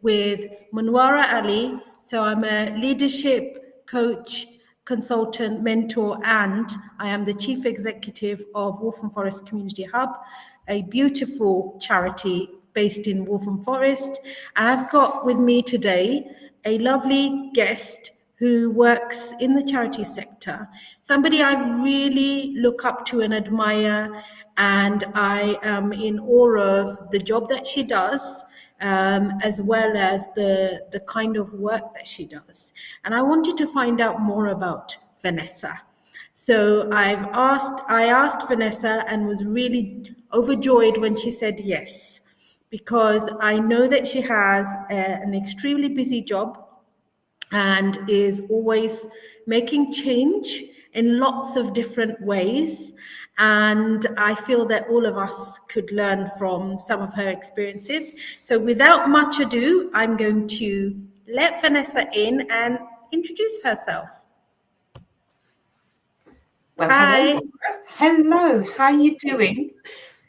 with Munwara Ali. So I'm a leadership coach, consultant, mentor, and I am the chief executive of Waltham Forest Community Hub, a beautiful charity based in Waltham Forest. And I've got with me today a lovely guest who works in the charity sector, somebody I really look up to and admire, and I am in awe of the job that she does, as well as the kind of work that she does. And I wanted to find out more about Vanessa. So I asked Vanessa and was really overjoyed when she said yes, because I know that she has an extremely busy job and is always making change in lots of different ways. And I feel that all of us could learn from some of her experiences. So without much ado, I'm going to let Vanessa in and introduce herself. Well, Hi. hello, how are you doing?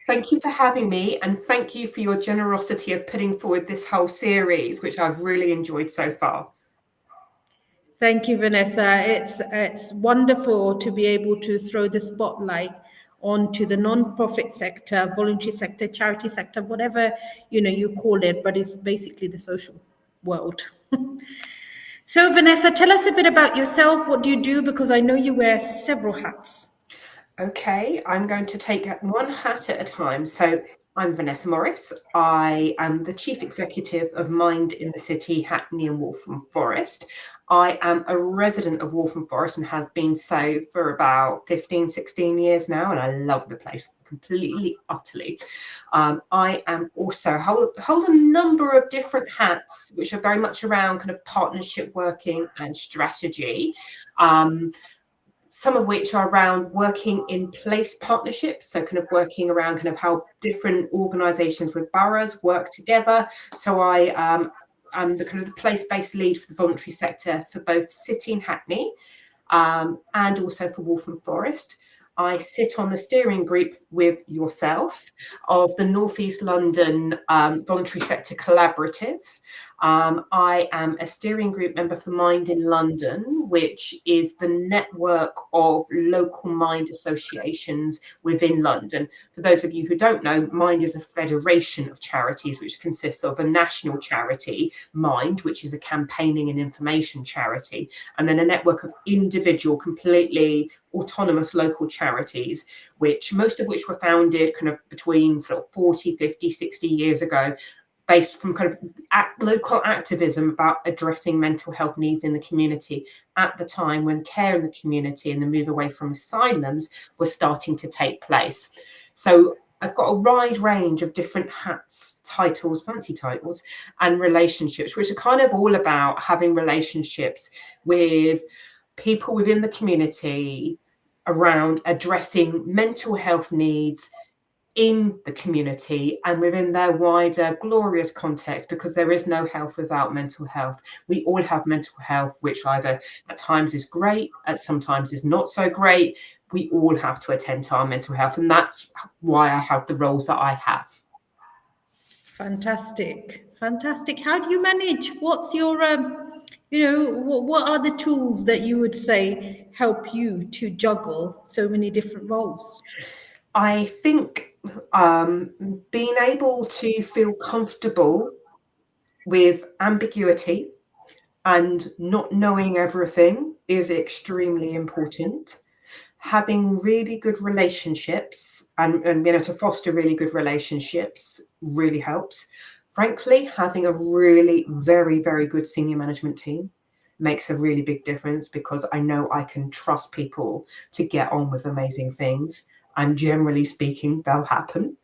Thank you for having me, and thank you for your generosity of putting forward this whole series, which I've really enjoyed so far. Thank you, Vanessa. It's wonderful to be able to throw the spotlight onto the non-profit sector, voluntary sector, charity sector, whatever you call it, but it's basically the social world. So, Vanessa, tell us a bit about yourself. What do you do? Because I know you wear several hats. Okay, I'm going to take one hat at a time. So I'm Vanessa Morris. I am the Chief Executive of Mind in the City, Hackney and Waltham Forest. I am a resident of Waltham Forest and have been so for about 15, 16 years now, and I love the place completely, utterly. I am also hold a number of different hats, which are very much around kind of partnership working and strategy. Some of which are around working in place partnerships, so kind of working around kind of how different organisations with boroughs work together. So I am the kind of the place-based lead for the voluntary sector for both City and Hackney, and also for Waltham Forest. I sit on the steering group with yourself of the North East London Voluntary Sector Collaborative. I am a steering group member for Mind in London, which is the network of local Mind associations within London. For those of you who don't know, Mind is a federation of charities, which consists of a national charity, Mind, which is a campaigning and information charity, and then a network of individual, completely autonomous local charities, which most of which were founded kind of between sort of 40, 50, 60 years ago, based from kind of local activism about addressing mental health needs in the community at the time when care in the community and the move away from asylums was starting to take place. So I've got a wide range of different hats, titles, fancy titles, and relationships, which are kind of all about having relationships with people within the community around addressing mental health needs in the community and within their wider glorious context, because there is no health without mental health. We all have mental health, which either at times is great, at sometimes is not so great. We all have to attend to our mental health, and that's why I have the roles that I have. Fantastic. How do you manage? What's your what are the tools that you would say help you to juggle so many different roles? I think being able to feel comfortable with ambiguity and not knowing everything is extremely important. Having really good relationships and being able to foster really good relationships really helps. Frankly, having a really very, very good senior management team makes a really big difference, because I know I can trust people to get on with amazing things, and generally speaking, they'll happen.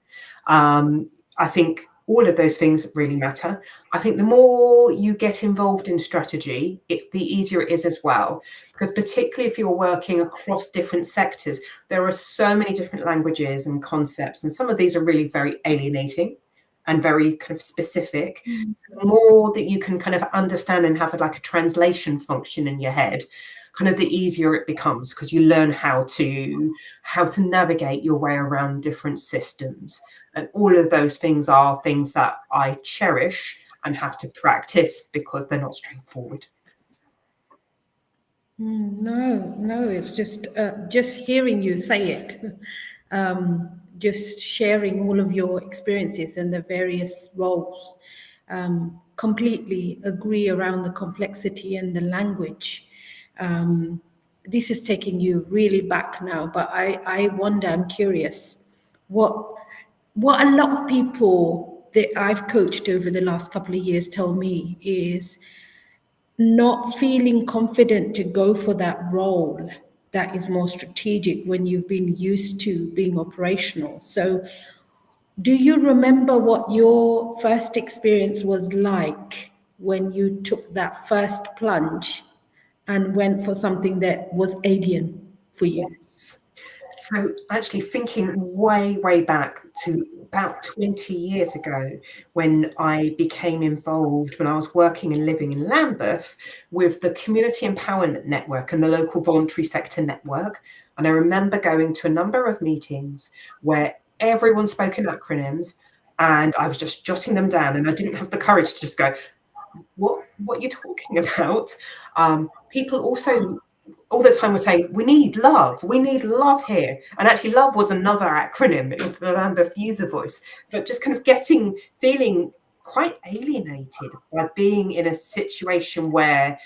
I think all of those things really matter. I think the more you get involved in strategy, the easier it is as well, because particularly if you're working across different sectors, there are so many different languages and concepts, and some of these are really very alienating and very kind of specific. The more that you can kind of understand and have like a translation function in your head, kind of the easier it becomes, because you learn how to navigate your way around different systems. And all of those things are things that I cherish and have to practice because they're not straightforward. No, it's just hearing you say it, just sharing all of your experiences and the various roles. Completely agree around the complexity and the language. This is taking you really back now, but I wonder, I'm curious, what what a lot of people that I've coached over the last couple of years tell me is not feeling confident to go for that role that is more strategic when you've been used to being operational. So, do you remember what your first experience was like when you took that first plunge and went for something that was alien for you? Yes. So actually thinking way back to about 20 years ago, when I became involved, when I was working and living in Lambeth with the Community Empowerment Network and the local voluntary sector network. And I remember going to a number of meetings where everyone spoke in acronyms and I was just jotting them down, and I didn't have the courage to just go, what you're talking about. People also all the time were saying, we need love here. And actually love was another acronym, the Lambeth user voice, but just kind of feeling quite alienated by being in a situation where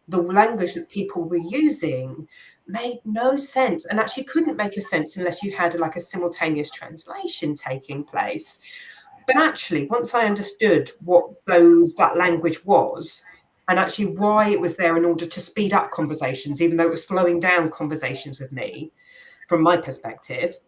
the language that people were using made no sense, and actually couldn't make a sense unless you had like a simultaneous translation taking place. But actually, once I understood what that language was, and actually why it was there in order to speed up conversations, even though it was slowing down conversations with me, from my perspective,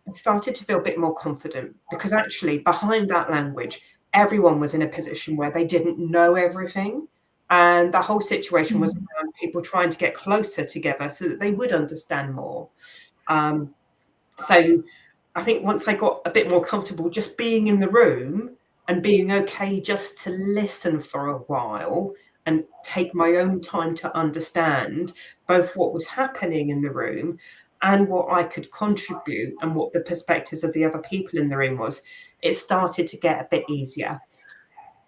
I started to feel a bit more confident, because actually behind that language, everyone was in a position where they didn't know everything. And the whole situation was around people trying to get closer together so that they would understand more. So I think once I got a bit more comfortable just being in the room and being okay just to listen for a while and take my own time to understand both what was happening in the room and what I could contribute and what the perspectives of the other people in the room was, it started to get a bit easier.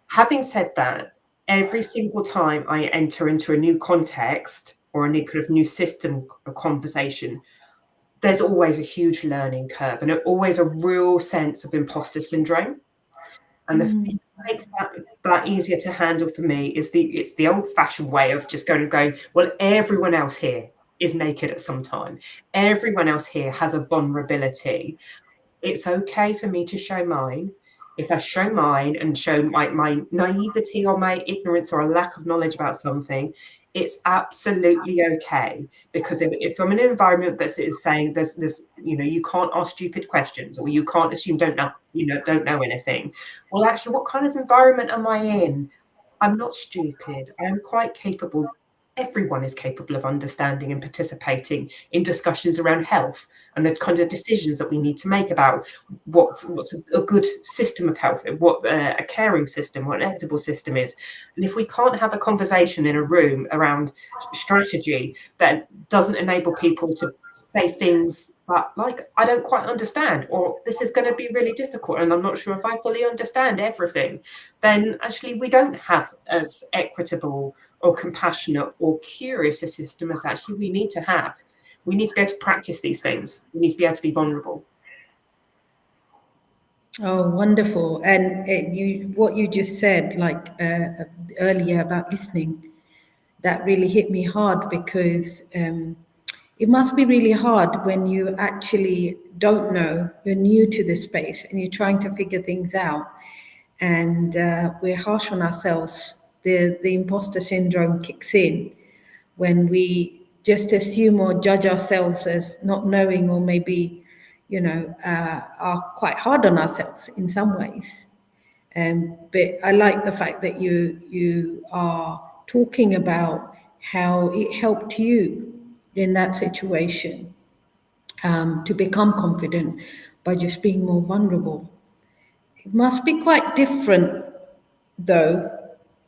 Having said that, every single time I enter into a new context or a new kind of new system of conversation, there's always a huge learning curve and always a real sense of imposter syndrome. And the thing that makes that easier to handle for me is it's the old-fashioned way of just going, well, everyone else here is naked at some time. Everyone else here has a vulnerability. It's okay for me to show mine. If I show mine and show my naivety or my ignorance or a lack of knowledge about something, it's absolutely okay. Because if I'm in an environment that is saying there's you can't ask stupid questions, or you can't assume don't know anything. Well, actually, what kind of environment am I in? I'm not stupid. I am quite capable. Everyone is capable of understanding and participating in discussions around health and the kind of decisions that we need to make about what's a good system of health, and what a caring system, what an equitable system is. And if we can't have a conversation in a room around strategy that doesn't enable people to say things that, like, I don't quite understand, or this is going to be really difficult and I'm not sure if I fully understand everything, then actually we don't have as equitable or compassionate or curious a system as actually we need to have. We need to be able to practice these things. We need to be able to be vulnerable. Oh, wonderful! And what you just said, like earlier about listening, that really hit me hard, because it must be really hard when you actually don't know, you're new to the space and you're trying to figure things out, and we're harsh on ourselves. The imposter syndrome kicks in when we just assume or judge ourselves as not knowing, or maybe, are quite hard on ourselves in some ways. But I like the fact that you are talking about how it helped you in that situation, to become confident by just being more vulnerable. It must be quite different, though.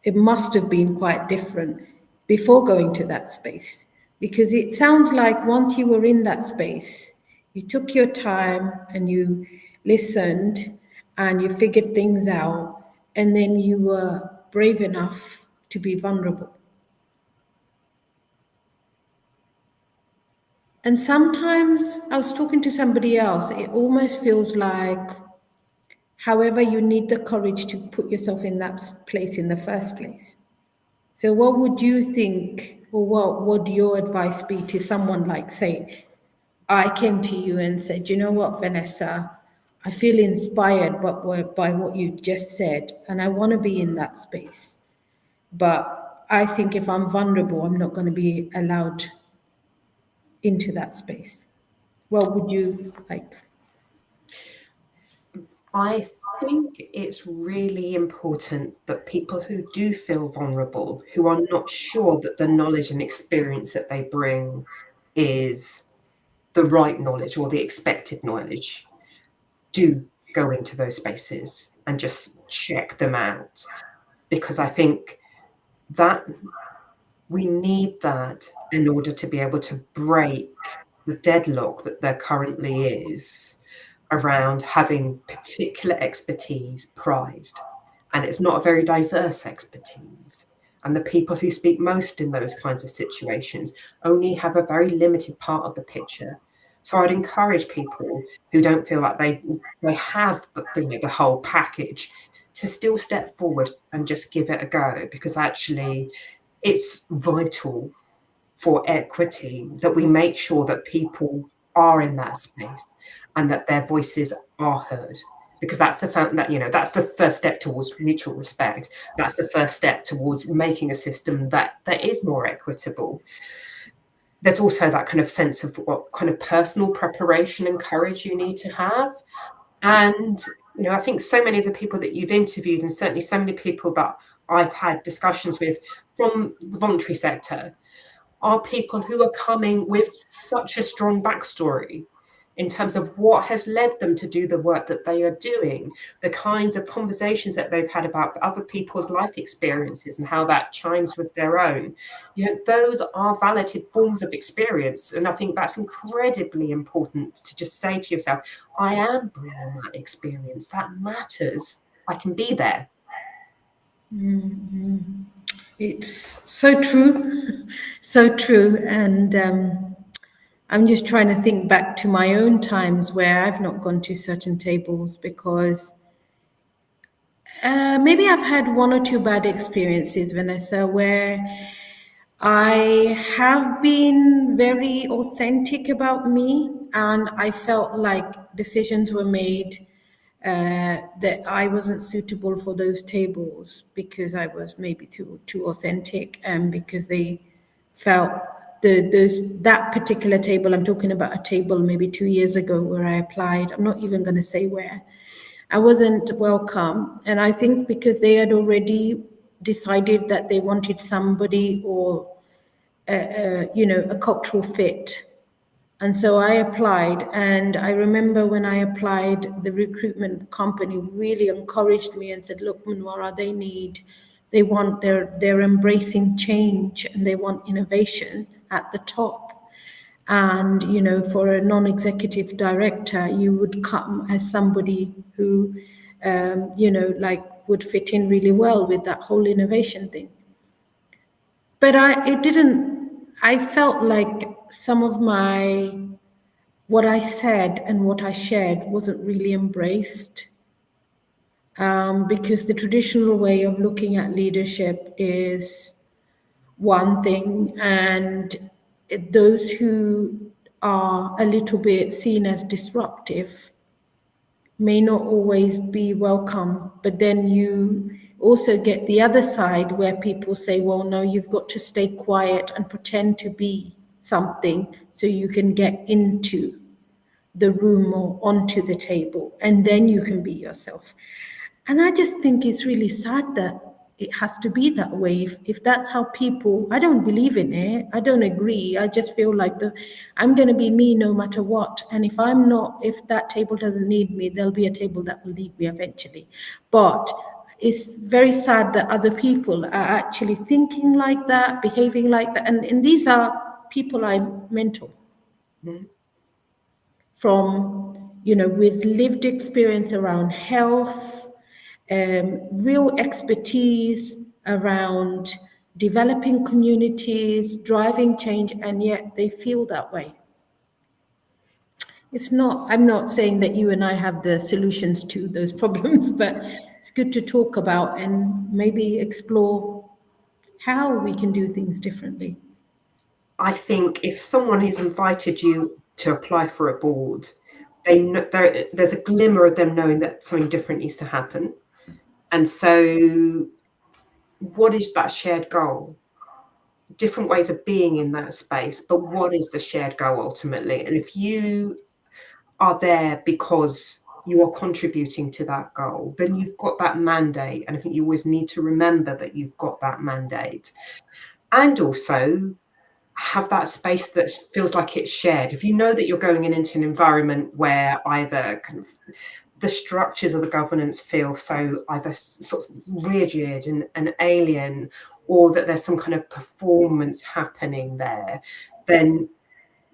It must have been quite different before going to that space, because it sounds like once you were in that space, you took your time and you listened and you figured things out, and then you were brave enough to be vulnerable. And sometimes I was talking to somebody else, it almost feels like, however, you need the courage to put yourself in that place in the first place. So, what would you think, or what would your advice be to someone like, say, I came to you and said, you know what, Vanessa, I feel inspired by what you just said, and I want to be in that space. But I think if I'm vulnerable, I'm not going to be allowed into that space. What would you like? I think it's really important that people who do feel vulnerable, who are not sure that the knowledge and experience that they bring is the right knowledge or the expected knowledge, do go into those spaces and just check them out. Because I think that we need that in order to be able to break the deadlock that there currently is around having particular expertise prized. And it's not a very diverse expertise. And the people who speak most in those kinds of situations only have a very limited part of the picture. So I'd encourage people who don't feel like they have the whole package to still step forward and just give it a go, because actually it's vital for equity that we make sure that people are in that space and that their voices are heard, because that's that's the first step towards mutual respect. That's the first step towards making a system that is more equitable. There's also that kind of sense of what kind of personal preparation and courage you need to have. And I think so many of the people that you've interviewed, and certainly so many people that I've had discussions with from the voluntary sector, are people who are coming with such a strong backstory in terms of what has led them to do the work that they are doing, the kinds of conversations that they've had about other people's life experiences and how that chimes with their own. Those are validated forms of experience. And I think that's incredibly important to just say to yourself, I am bringing that experience. That matters. I can be there. Mm-hmm. It's so true, so true. And I'm just trying to think back to my own times where I've not gone to certain tables because maybe I've had one or two bad experiences, Vanessa, where I have been very authentic about me, and I felt like decisions were made that I wasn't suitable for those tables because I was maybe too authentic, and because they felt that particular table. I'm talking about a table maybe 2 years ago where I applied. I'm not even going to say where. I wasn't welcome, and I think because they had already decided that they wanted somebody or a cultural fit. And so I applied, and I remember when I applied, the recruitment company really encouraged me and said, "Look, Munwara, they're embracing change and they want innovation at the top. And for a non-executive director, you would come as somebody who, would fit in really well with that whole innovation thing." But I felt like some of what I said and what I shared wasn't really embraced, because the traditional way of looking at leadership is one thing, and those who are a little bit seen as disruptive may not always be welcome. But then you also get the other side where people say, well, no, you've got to stay quiet and pretend to be something so you can get into the room or onto the table, and then you can be yourself. And I just think it's really sad that it has to be that way. If that's how people, I don't believe in it. I don't agree. I just feel like I'm going to be me no matter what. And if that table doesn't need me, there'll be a table that will need me eventually. But it's very sad that other people are actually thinking like that, behaving like that. And these are people I mentor. Mm-hmm. From with lived experience around health, real expertise around developing communities, driving change, and yet they feel that way. It's not, I'm not saying that you and I have the solutions to those problems, but it's good to talk about and maybe explore how we can do things differently. I think if someone has invited you to apply for a board, they know, there's a glimmer of them knowing that something different needs to happen. And so, what is that shared goal? Different ways of being in that space, but what is the shared goal ultimately? And if you are there because you are contributing to that goal, then you've got that mandate. And I think you always need to remember that you've got that mandate. And also have that space that feels like it's shared. If you know that you're going into an environment where either kind of the structures of the governance feel so either sort of rigid and alien, or that there's some kind of performance happening there, then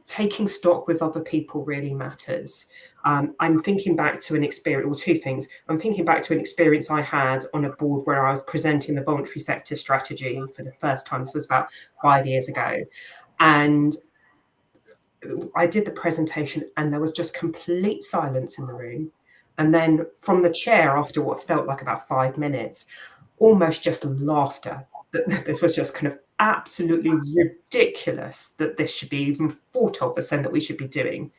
taking stock with other people really matters. I'm thinking back to an experience, or two things. I'm thinking back to an experience I had on a board where I was presenting the voluntary sector strategy for the first time. This was about 5 years ago. And I did the presentation and there was just complete silence in the room. And then from the chair, after what felt like about 5 minutes, almost just laughter. That this was just kind of absolutely ridiculous that this should be even thought of as something that we should be doing.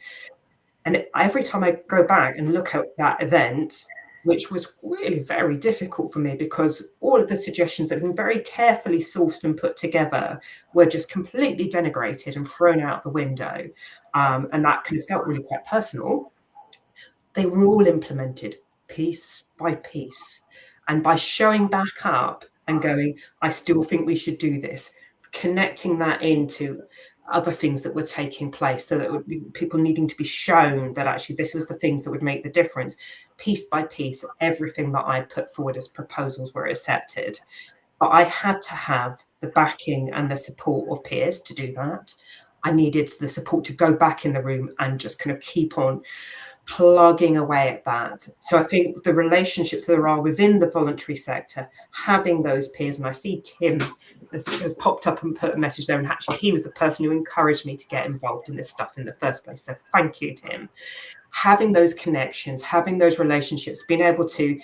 And every time I go back and look at that event, which was really very difficult for me because all of the suggestions that had been very carefully sourced and put together were just completely denigrated and thrown out the window. And that kind of felt really quite personal. They were all implemented piece by piece. And by showing back up and going, I still think we should do this, connecting that into other things that were taking place, so that would be people needing to be shown that actually this was the things that would make the difference. Piece by piece, everything that I put forward as proposals were accepted. But I had to have the backing and the support of peers to do that. I needed the support to go back in the room and just kind of keep on plugging away at that. So I think the relationships that there are within the voluntary sector, having those peers, and I see Tim has popped up and put a message there, and actually he was the person who encouraged me to get involved in this stuff in the first place. So thank you, Tim. Having those connections, having those relationships, being able to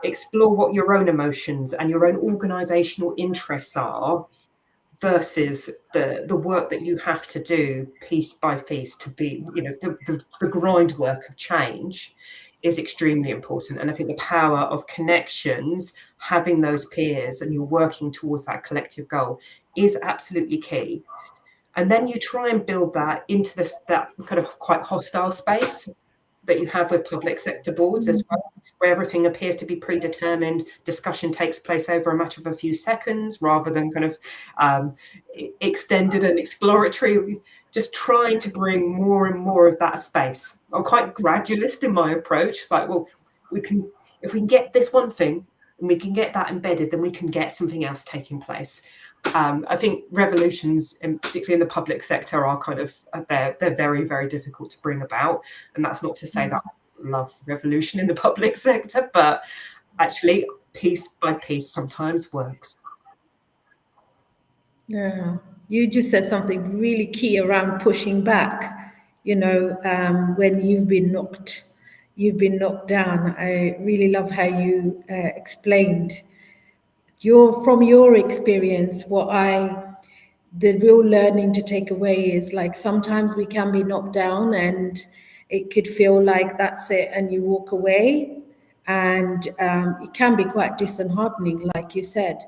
explore what your own emotions and your own organizational interests are, versus the work that you have to do piece by piece to be, the grind work of change is extremely important. And I think the power of connections, having those peers and you're working towards that collective goal is absolutely key. And then you try and build that into that kind of quite hostile space that you have with public sector boards as well, where everything appears to be predetermined. Discussion takes place over a matter of a few seconds rather than kind of extended and exploratory. Just trying to bring more and more of that space. I'm quite gradualist in my approach. It's like, well, if we can get this one thing and we can get that embedded, then we can get something else taking place. I think revolutions, particularly in the public sector, are kind of they're very, very difficult to bring about. And that's not to say that I love revolution in the public sector, but actually piece by piece sometimes works. Yeah, you just said something really key around pushing back. When you've been knocked down. I really love how you explained from your experience. The real learning to take away is, like, sometimes we can be knocked down and it could feel like that's it and you walk away, and it can be quite disheartening, like you said.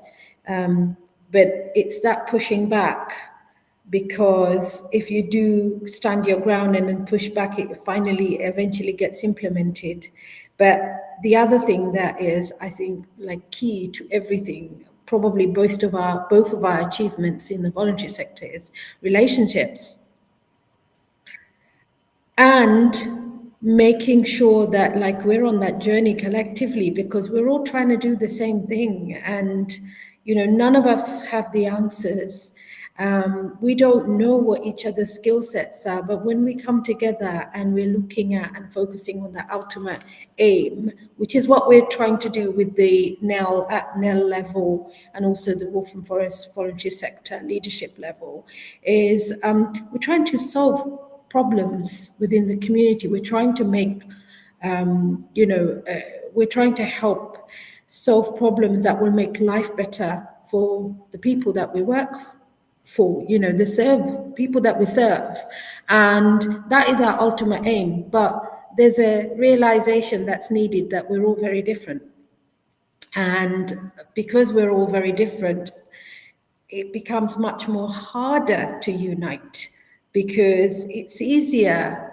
But it's that pushing back, because if you do stand your ground and then push back, it finally eventually gets implemented. But the other thing that is, I think, like, key to everything, probably both of our achievements in the voluntary sector, is relationships, and making sure that, like, we're on that journey collectively, because we're all trying to do the same thing, and none of us have the answers. We don't know what each other's skill sets are, but when we come together and we're looking at and focusing on the ultimate aim, which is what we're trying to do with the NEL at NEL level and also the Wolf and Forest voluntary sector leadership level, is we're trying to solve problems within the community. We're trying to make, we're trying to help solve problems that will make life better for the people that we work for, the serve people that we serve. And that is our ultimate aim. But there's a realization that's needed that we're all very different. And because we're all very different, it becomes much more harder to unite because it's easier,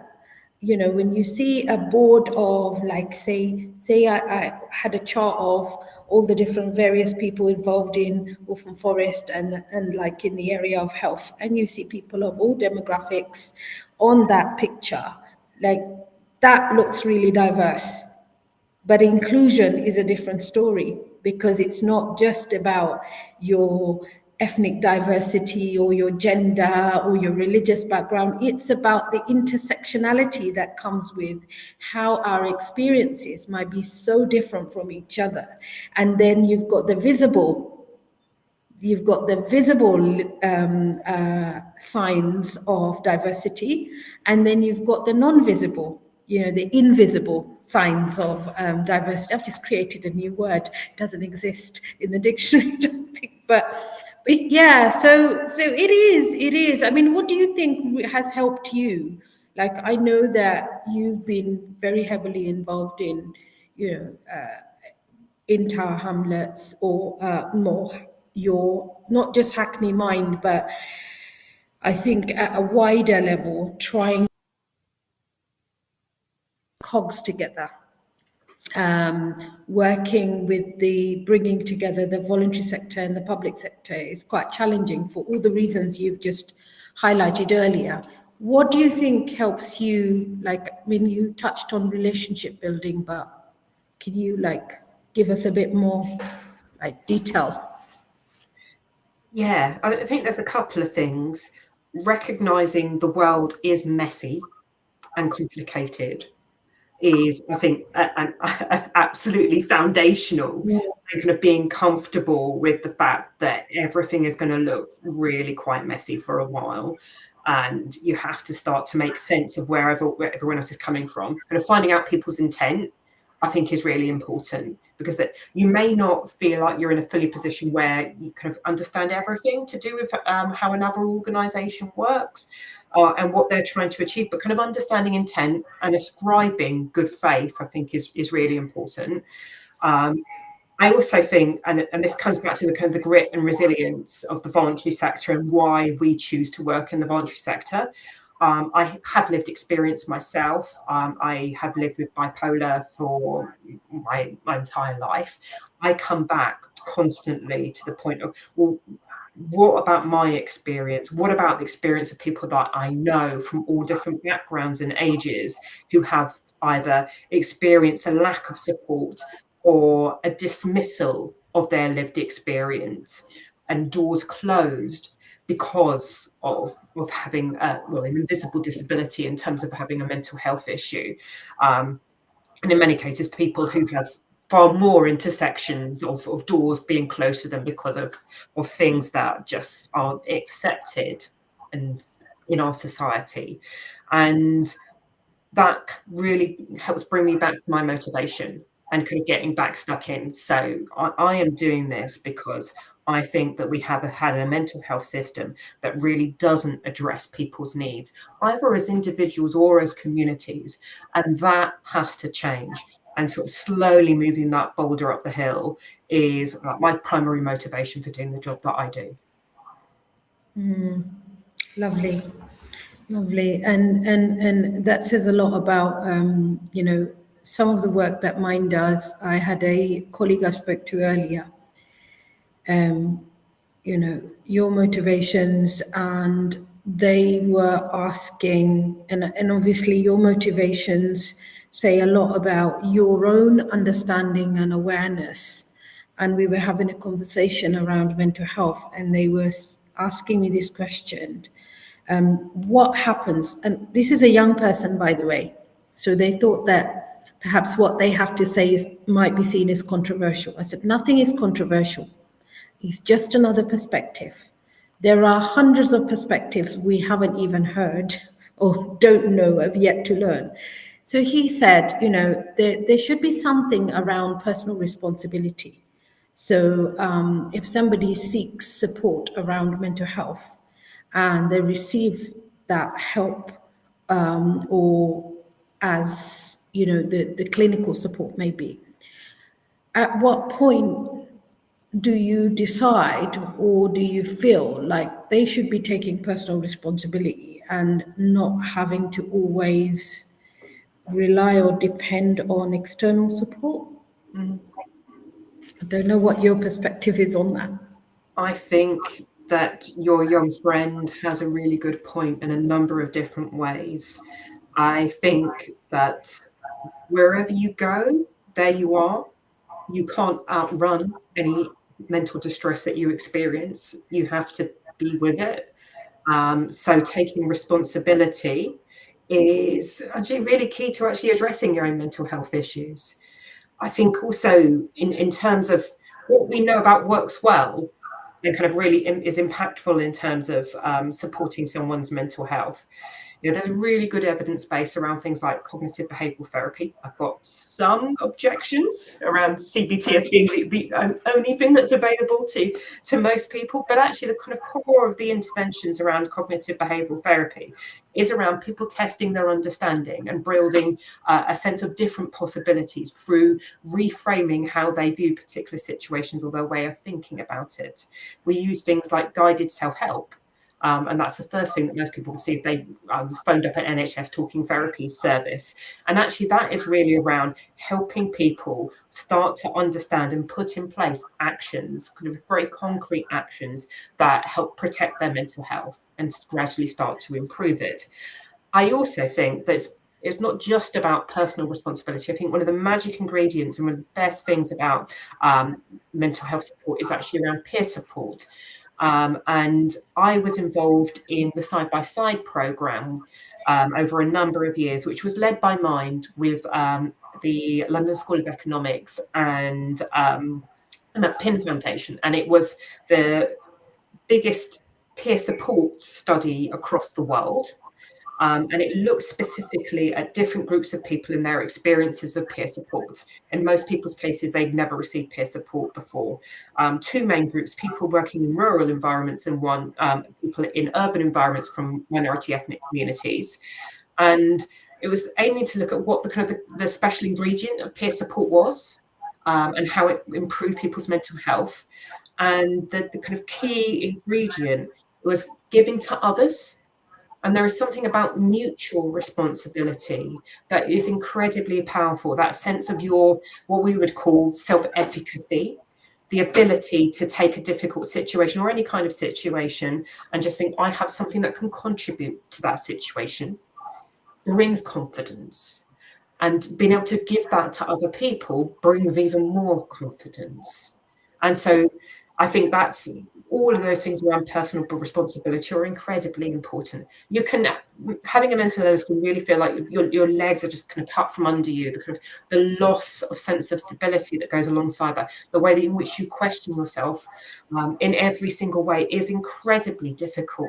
when you see a board of, like, say I had a chart of all the different various people involved in Wolf and Forest and like in the area of health, and you see people of all demographics on that picture, like that looks really diverse. But inclusion is a different story because it's not just about your ethnic diversity or your gender or your religious background. It's about the intersectionality that comes with how our experiences might be so different from each other. And then you've got the visible signs of diversity, and then you've got the non-visible, the invisible signs of diversity. I've just created a new word, it doesn't exist in the dictionary, I don't think, but yeah, so it is. I mean, what do you think has helped you? Like, I know that you've been very heavily involved in, in Tower Hamlets, or more your, not just Hackney Mind, but I think at a wider level, trying cogs together, working with the bringing together the voluntary sector and the public sector is quite challenging for all the reasons you've just highlighted earlier. What do you think helps you? Like, I mean, you touched on relationship building, but can you give us a bit more detail? Yeah, I think there's a couple of things. Recognizing the world is messy and complicated is, I think, absolutely foundational. Yeah. And kind of being comfortable with the fact that everything is going to look really quite messy for a while. And you have to start to make sense of where everyone else is coming from. And finding out people's intent, I think, is really important, because that you may not feel like you're in a fully position where you kind of understand everything to do with how another organisation works and what they're trying to achieve, but kind of understanding intent and ascribing good faith, I think, is really important. I also think, and this comes back to the kind of the grit and resilience of the voluntary sector and why we choose to work in the voluntary sector. I have lived experience myself. I have lived with bipolar for my entire life. I come back constantly to the point of, well, what about my experience? What about the experience of people that I know from all different backgrounds and ages who have either experienced a lack of support or a dismissal of their lived experience and doors closed because of having an invisible disability in terms of having a mental health issue. And in many cases, people who have far more intersections of doors being closed to them because of things that just aren't accepted and in our society. And that really helps bring me back to my motivation and kind of getting back stuck in. So I am doing this because I think that we have had a mental health system that really doesn't address people's needs, either as individuals or as communities. And that has to change. And sort of slowly moving that boulder up the hill is my primary motivation for doing the job that I do. Lovely. And that says a lot about some of the work that Mind does. I had a colleague I spoke to earlier, your motivations, and they were asking, and obviously your motivations say a lot about your own understanding and awareness. And we were having a conversation around mental health, and they were asking me this question. What happens? And this is a young person, by the way. So they thought that perhaps what they have to say might be seen as controversial. I said, nothing is controversial. It's just another perspective. There are hundreds of perspectives we haven't even heard or don't know, have yet to learn. So he said, there should be something around personal responsibility. So if somebody seeks support around mental health and they receive that help, or as the clinical support may be, at what point do you decide, or do you feel like they should be taking personal responsibility and not having to always rely or depend on external support? I don't know what your perspective is on that. I think that your young friend has a really good point in a number of different ways. I think that wherever you go, there you are. You can't outrun any mental distress that you experience. You have to be with it. So taking responsibility is actually really key to actually addressing your own mental health issues. I think also in terms of what we know about works well and kind of really is impactful in terms of supporting someone's mental health. There's really good evidence base around things like cognitive behavioral therapy. I've got some objections around CBT as being the only thing that's available to most people, but actually the kind of core of the interventions around cognitive behavioral therapy is around people testing their understanding and building a sense of different possibilities through reframing how they view particular situations or their way of thinking about it. We use things like guided self-help. And that's the first thing that most people would see if they phoned up an NHS talking therapy service. And actually that is really around helping people start to understand and put in place actions, kind of very concrete actions that help protect their mental health and gradually start to improve it. I also think that it's not just about personal responsibility. I think one of the magic ingredients and one of the best things about mental health support is actually around peer support. And I was involved in the side-by-side programme over a number of years, which was led by Mind with the London School of Economics and the PIN Foundation. And it was the biggest peer support study across the world. And it looked specifically at different groups of people and their experiences of peer support. In most people's cases, they'd never received peer support before. Two main groups, people working in rural environments and one people in urban environments from minority ethnic communities. And it was aiming to look at what the kind of the special ingredient of peer support was, and how it improved people's mental health. And the kind of key ingredient was giving to others. And there is something about mutual responsibility that is incredibly powerful, that sense of your, what we would call self-efficacy, the ability to take a difficult situation or any kind of situation and just think, I have something that can contribute to that situation, brings confidence. And being able to give that to other people brings even more confidence. And so I think that's all of those things around personal responsibility are incredibly important. You can, having a mental illness can really feel like your legs are just kind of cut from under you. The kind of the loss of sense of stability that goes alongside that, the way in which you question yourself in every single way is incredibly difficult.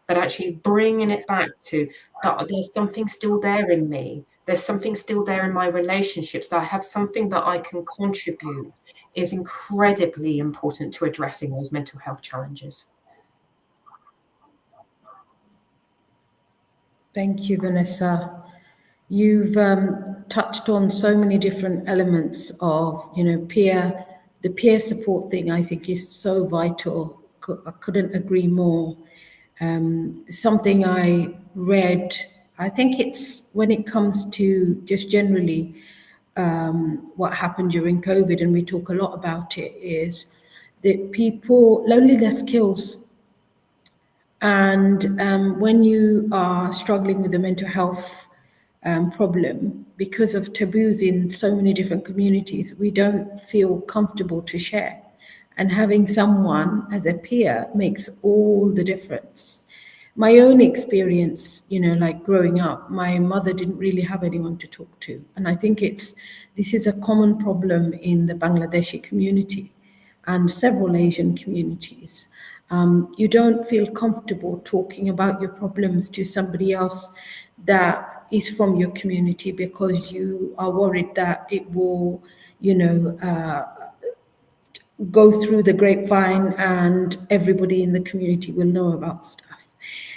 But actually bringing it back to, but there's something still there in me. There's something still there in my relationships. I have something that I can contribute is incredibly important to addressing those mental health challenges. Thank you, Vanessa. You've touched on so many different elements of, the peer support thing. I think is so vital. I couldn't agree more. Something I read, I think it's when it comes to just generally what happened during COVID, and we talk a lot about it, is that loneliness kills. And when you are struggling with a mental health problem, because of taboos in so many different communities, we don't feel comfortable to share. And having someone as a peer makes all the difference. My own experience, like growing up, my mother didn't really have anyone to talk to. And I think this is a common problem in the Bangladeshi community and several Asian communities. You don't feel comfortable talking about your problems to somebody else that is from your community because you are worried that it will, go through the grapevine and everybody in the community will know about stuff.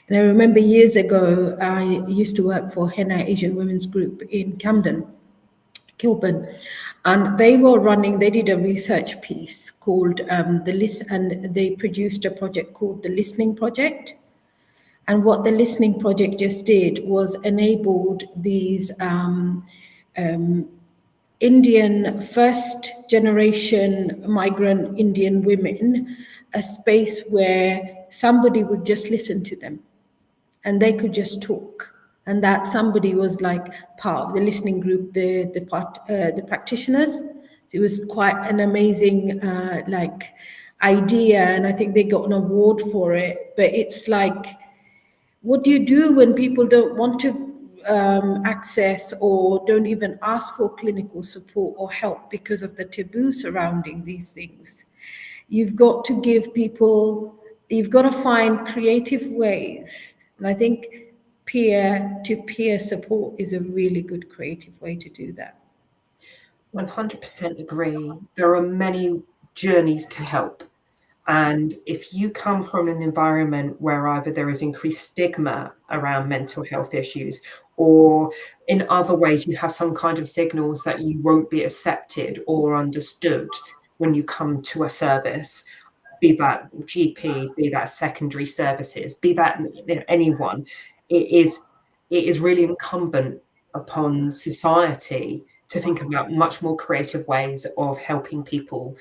And I remember years ago, I used to work for Henna Asian Women's Group in Camden, Kilburn, and they did a research piece called and they produced a project called the Listening Project. And what the Listening Project just did was enabled these Indian, first generation migrant Indian women, a space where somebody would just listen to them and they could just talk. And that somebody was like part of the listening group, the practitioners. It was quite an amazing idea, and I think they got an award for it. But it's like, what do you do when people don't want to access or don't even ask for clinical support or help because of the taboo surrounding these things? You've got to you've got to find creative ways. And I think peer to peer support is a really good creative way to do that. 100% agree. There are many journeys to help. And if you come from an environment where either there is increased stigma around mental health issues, or in other ways you have some kind of signals that you won't be accepted or understood when you come to a service, be that GP, be that secondary services, be that anyone, it is really incumbent upon society to think about much more creative ways of helping people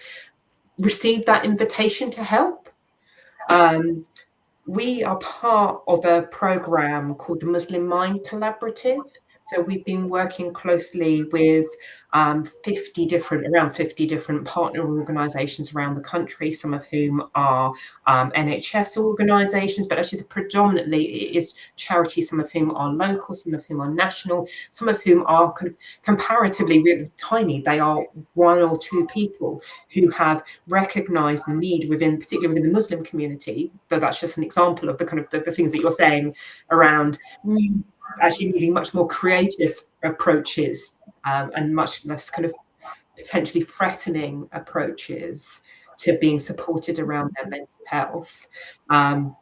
receive that invitation to help. We are part of a program called the Muslim Mind Collaborative. So we've been working closely with around 50 different partner organisations around the country, some of whom are NHS organisations, but actually predominantly it is charities, some of whom are local, some of whom are national, some of whom are comparatively really tiny. They are one or two people who have recognised the need particularly within the Muslim community, though that's just an example of the kind of the things that you're saying around actually needing much more creative approaches and much less kind of potentially threatening approaches to being supported around their mental health. And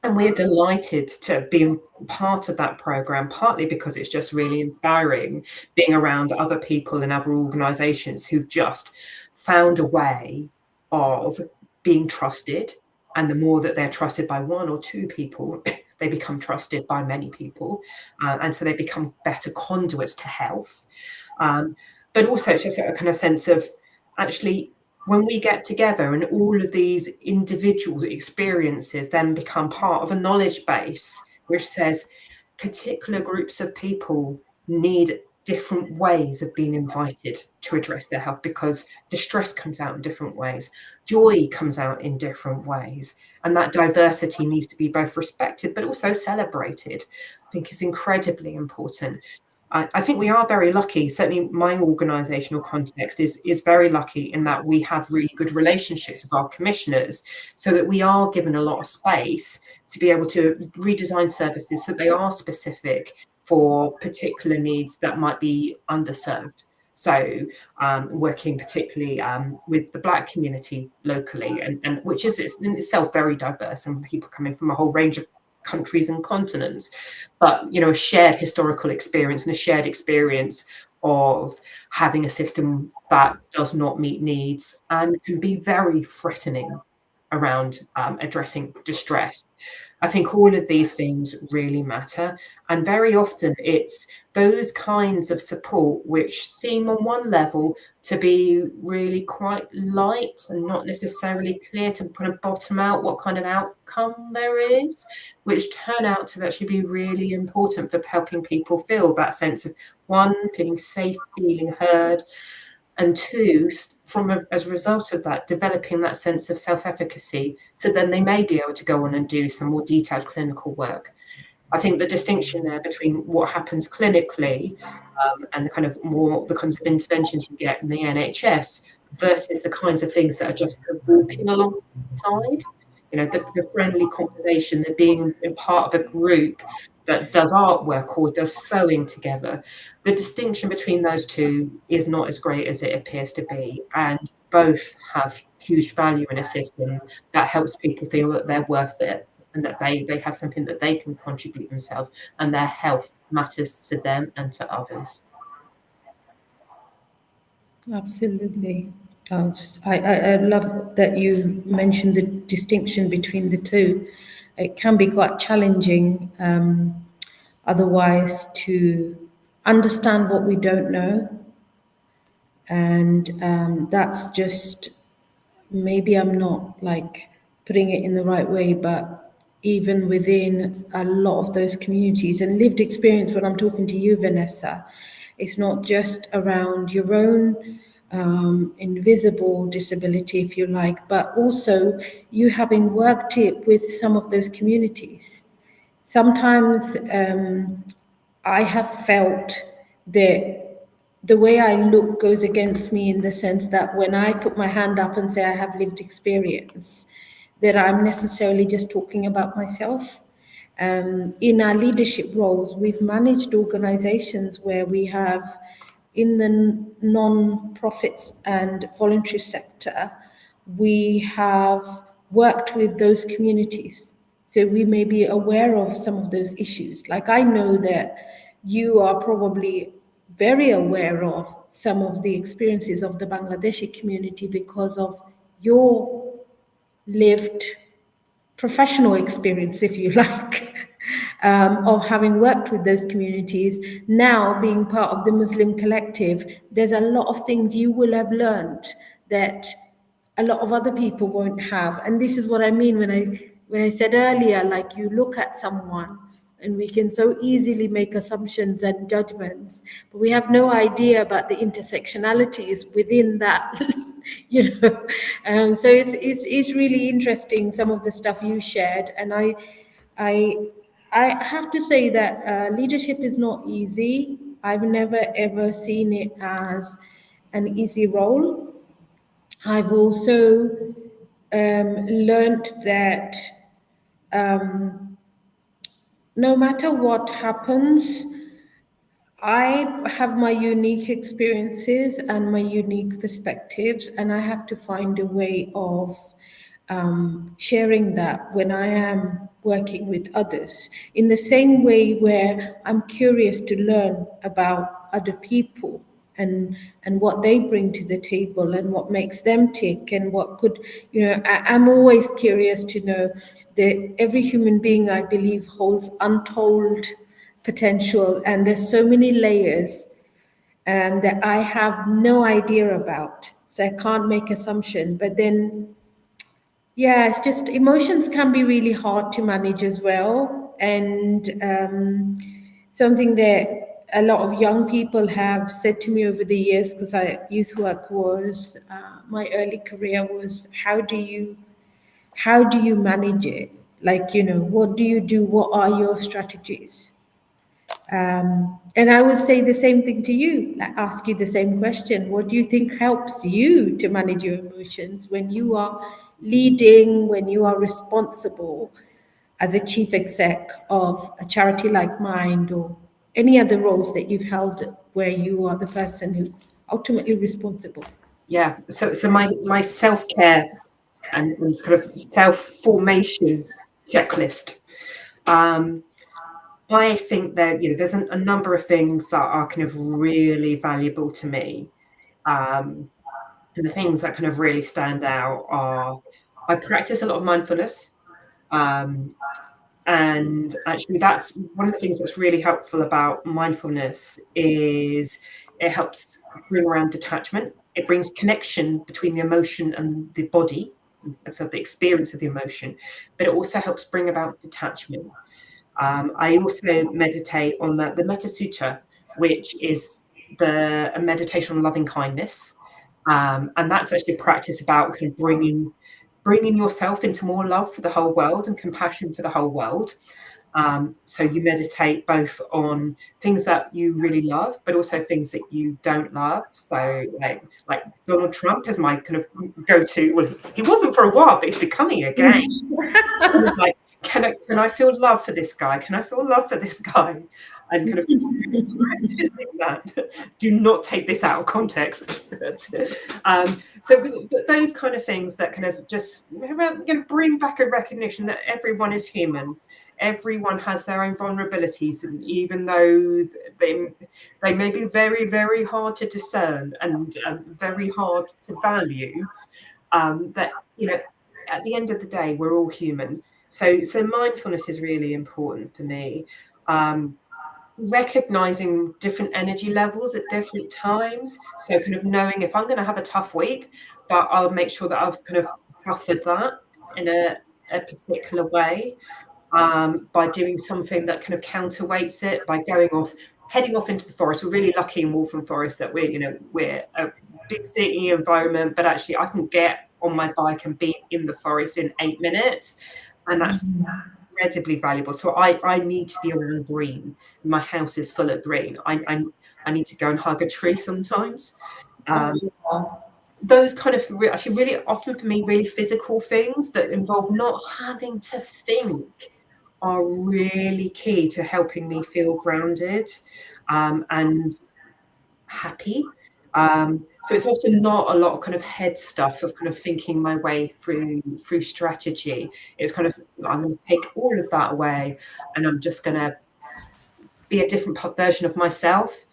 we're delighted to be part of that program, partly because it's just really inspiring being around other people and other organisations who've just found a way of being trusted. And the more that they're trusted by one or two people, they become trusted by many people. And so they become better conduits to health. But also it's just a kind of sense of actually, when we get together and all of these individual experiences then become part of a knowledge base, which says particular groups of people need different ways of being invited to address their health, because distress comes out in different ways, joy comes out in different ways, and that diversity needs to be both respected but also celebrated. I think is incredibly important. I think we are very lucky. Certainly my organisational context is very lucky in that we have really good relationships with our commissioners, so that we are given a lot of space to be able to redesign services so they are specific for particular needs that might be underserved. So working particularly with the Black community locally, and which is in itself very diverse, and people coming from a whole range of countries and continents, but a shared historical experience and a shared experience of having a system that does not meet needs and can be very threatening around addressing distress. I think all of these things really matter, and very often it's those kinds of support which seem on one level to be really quite light and not necessarily clear to kind of bottom out what kind of outcome there is, which turn out to actually be really important for helping people feel that sense of, one, feeling safe, feeling heard, and two, as a result of that, developing that sense of self-efficacy, so then they may be able to go on and do some more detailed clinical work. I think the distinction there between what happens clinically and the kinds of interventions you get in the NHS versus the kinds of things that are just kind of walking alongside, the friendly conversation, the being in part of a group that does artwork or does sewing together. The distinction between those two is not as great as it appears to be, and both have huge value in a system that helps people feel that they're worth it, and that they have something that they can contribute themselves, and their health matters to them and to others. Absolutely. I love that you mentioned the distinction between the two. It can be quite challenging otherwise to understand what we don't know. And that's just, maybe I'm not like putting it in the right way, but even within a lot of those communities and lived experience, when I'm talking to you, Vanessa, it's not just around your own invisible disability, if you like, but also you having worked it with some of those communities. Sometimes I have felt that the way I look goes against me, in the sense that when I put my hand up and say I have lived experience, that I'm necessarily just talking about myself. In our leadership roles, we've managed organizations where we have, in the non-profit and voluntary sector, we have worked with those communities. So we may be aware of some of those issues. Like, I know that you are probably very aware of some of the experiences of the Bangladeshi community because of your lived professional experience, if you like, of having worked with those communities. Now, being part of the Muslim collective, there's a lot of things you will have learned that a lot of other people won't have. And this is what I mean when I said earlier, like, you look at someone and we can so easily make assumptions and judgments, but we have no idea about the intersectionalities within that. So it's really interesting, some of the stuff you shared. And I I have to say that leadership is not easy. I've never ever seen it as an easy role. I've also learned that no matter what happens, I have my unique experiences and my unique perspectives, and I have to find a way of sharing that when I am working with others. In the same way where I'm curious to learn about other people and what they bring to the table and what makes them tick and what could, I'm always curious to know that every human being, I believe, holds untold potential, and there's so many layers that I have no idea about, so I can't make assumption. But then, yeah, it's just, emotions can be really hard to manage as well, and something that a lot of young people have said to me over the years, because youth work was my early career, was how do you manage it? Like, what do you do? What are your strategies? And I would say the same thing to you, like, ask you the same question. What do you think helps you to manage your emotions when you are leading, when you are responsible as a chief exec of a charity like Mind, or any other roles that you've held where you are the person who's ultimately responsible? Yeah, so my self-care and kind of self-formation checklist. I think that there's a number of things that are kind of really valuable to me, and the things that kind of really stand out are, I practice a lot of mindfulness, and actually that's one of the things that's really helpful about mindfulness is it helps bring around detachment. It brings connection between the emotion and the body, and so the experience of the emotion, but it also helps bring about detachment. I also meditate on the Metta Sutta, which is a meditation on loving kindness. And that's actually a practice about kind of bringing yourself into more love for the whole world and compassion for the whole world. So you meditate both on things that you really love, but also things that you don't love. So like Donald Trump is my kind of go-to. Well, he wasn't for a while, but he's becoming again. Kind of like, can I feel love for this guy? Can I feel love for this guy? And kind of just really practicing that. Do not take this out of context. But those kind of things that kind of just bring back a recognition that everyone is human. Everyone has their own vulnerabilities, and even though they may be very, very hard to discern and very hard to value, that at the end of the day, we're all human. So mindfulness is really important for me. Recognizing different energy levels at different times. So kind of knowing if I'm going to have a tough week, but I'll make sure that I've kind of buffered that in a particular way, by doing something that kind of counterweights it, by heading off into the forest. We're really lucky in Waltham Forest that we're a big city environment, but actually I can get on my bike and be in the forest in 8 minutes, and that's incredibly valuable. So I need to be around green. My house is full of green. I need to go and hug a tree sometimes. Those kind of actually really often for me really physical things that involve not having to think are really key to helping me feel grounded and happy. So it's often not a lot of kind of head stuff of kind of thinking my way through strategy. It's kind of, I'm going to take all of that away and I'm just going to be a different version of myself.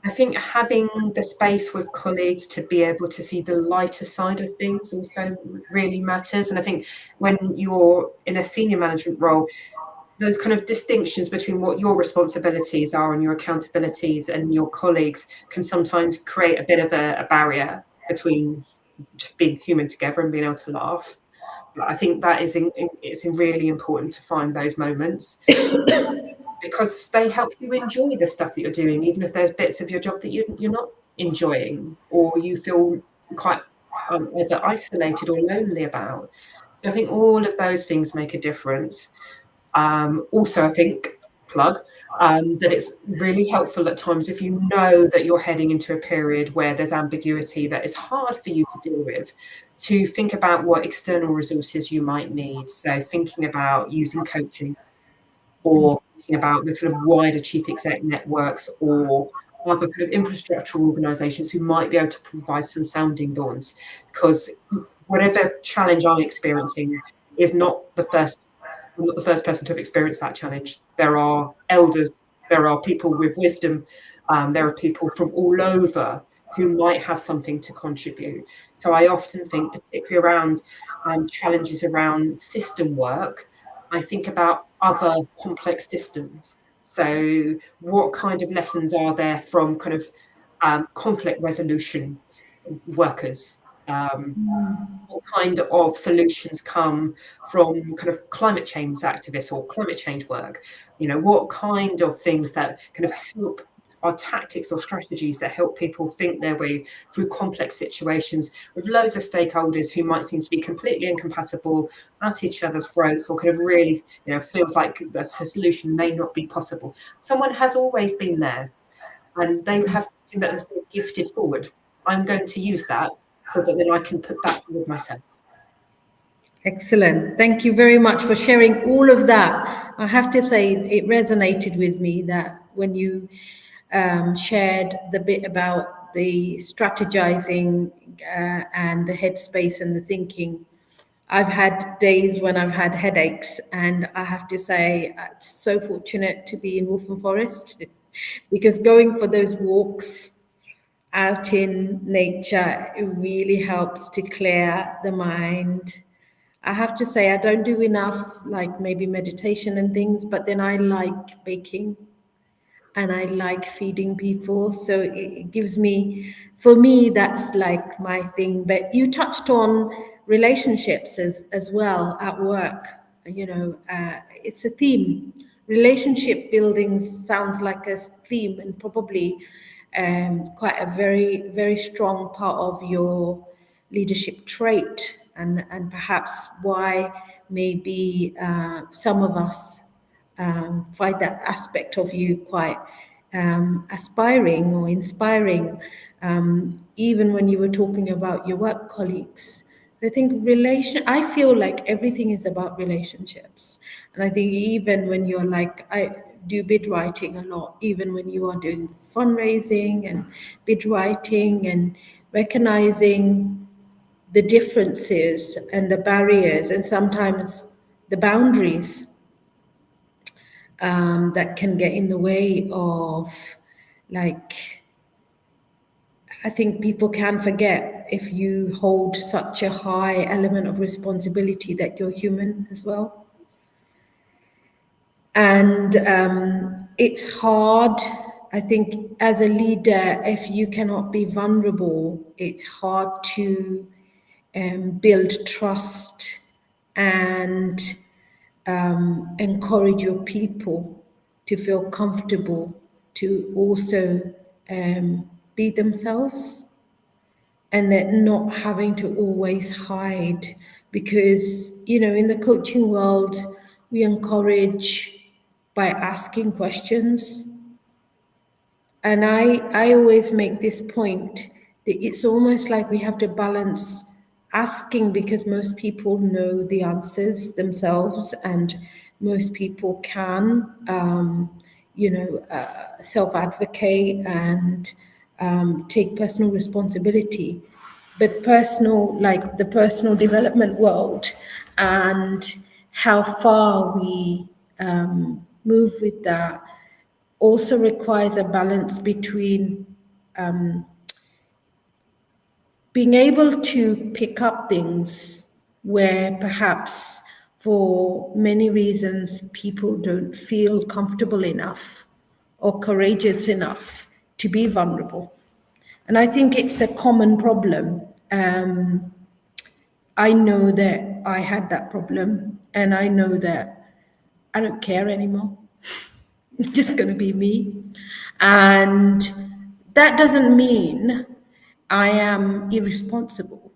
I think having the space with colleagues to be able to see the lighter side of things also really matters. And I think when you're in a senior management role, those kind of distinctions between what your responsibilities are and your accountabilities and your colleagues can sometimes create a bit of a barrier between just being human together and being able to laugh. But I think that it's really important to find those moments because they help you enjoy the stuff that you're doing, even if there's bits of your job that you're not enjoying or you feel quite either isolated or lonely about. So I think all of those things make a difference. Also, I think, that it's really helpful at times if you know that you're heading into a period where there's ambiguity that is hard for you to deal with, to think about what external resources you might need. So thinking about using coaching or thinking about the sort of wider chief exec networks or other kind of infrastructure organizations who might be able to provide some sounding boards, because whatever challenge I'm experiencing is not the first. I'm not the first person to have experienced that challenge. There are elders, there are people with wisdom, there are people from all over who might have something to contribute. So I often think, particularly around challenges around system work, I think about other complex systems. So what kind of lessons are there from kind of conflict resolution workers? What kind of solutions come from kind of climate change activists or climate change work? What kind of things that kind of help are tactics or strategies that help people think their way through complex situations with loads of stakeholders who might seem to be completely incompatible, at each other's throats, or kind of really, feels like the solution may not be possible. Someone has always been there and they have something that has been gifted forward. I'm going to use that so that then I can put that forward myself. Excellent. Thank you very much for sharing all of that. I have to say it resonated with me that when you shared the bit about the strategizing and the headspace and the thinking. I've had days when I've had headaches, and I have to say I'm so fortunate to be in Waltham Forest because going for those walks out in nature, it really helps to clear the mind. I have to say, I don't do enough, like maybe meditation and things, but then I like baking and I like feeding people. So it gives me, for me, that's like my thing. But you touched on relationships as well at work. It's a theme. Relationship building sounds like a theme, and probably quite a very, very strong part of your leadership trait, and perhaps why maybe some of us find that aspect of you quite aspiring or inspiring. Even when you were talking about your work colleagues, I think I feel like everything is about relationships. And I think even when you're like, I do bid writing a lot, even when you are doing fundraising and bid writing and recognizing the differences and the barriers and sometimes the boundaries that can get in the way of, like, I think people can forget if you hold such a high element of responsibility that you're human as well. And it's hard, I think, as a leader, if you cannot be vulnerable, it's hard to build trust and encourage your people to feel comfortable to also be themselves, and that not having to always hide. Because, in the coaching world, we encourage by asking questions. And I always make this point that it's almost like we have to balance asking, because most people know the answers themselves, and most people can, self advocate and take personal responsibility. But the personal development world and how far we move with that also requires a balance between being able to pick up things where perhaps for many reasons people don't feel comfortable enough or courageous enough to be vulnerable. And I think it's a common problem. I know that I had that problem, and I know that I don't care anymore. It's just going to be me. And that doesn't mean I am irresponsible.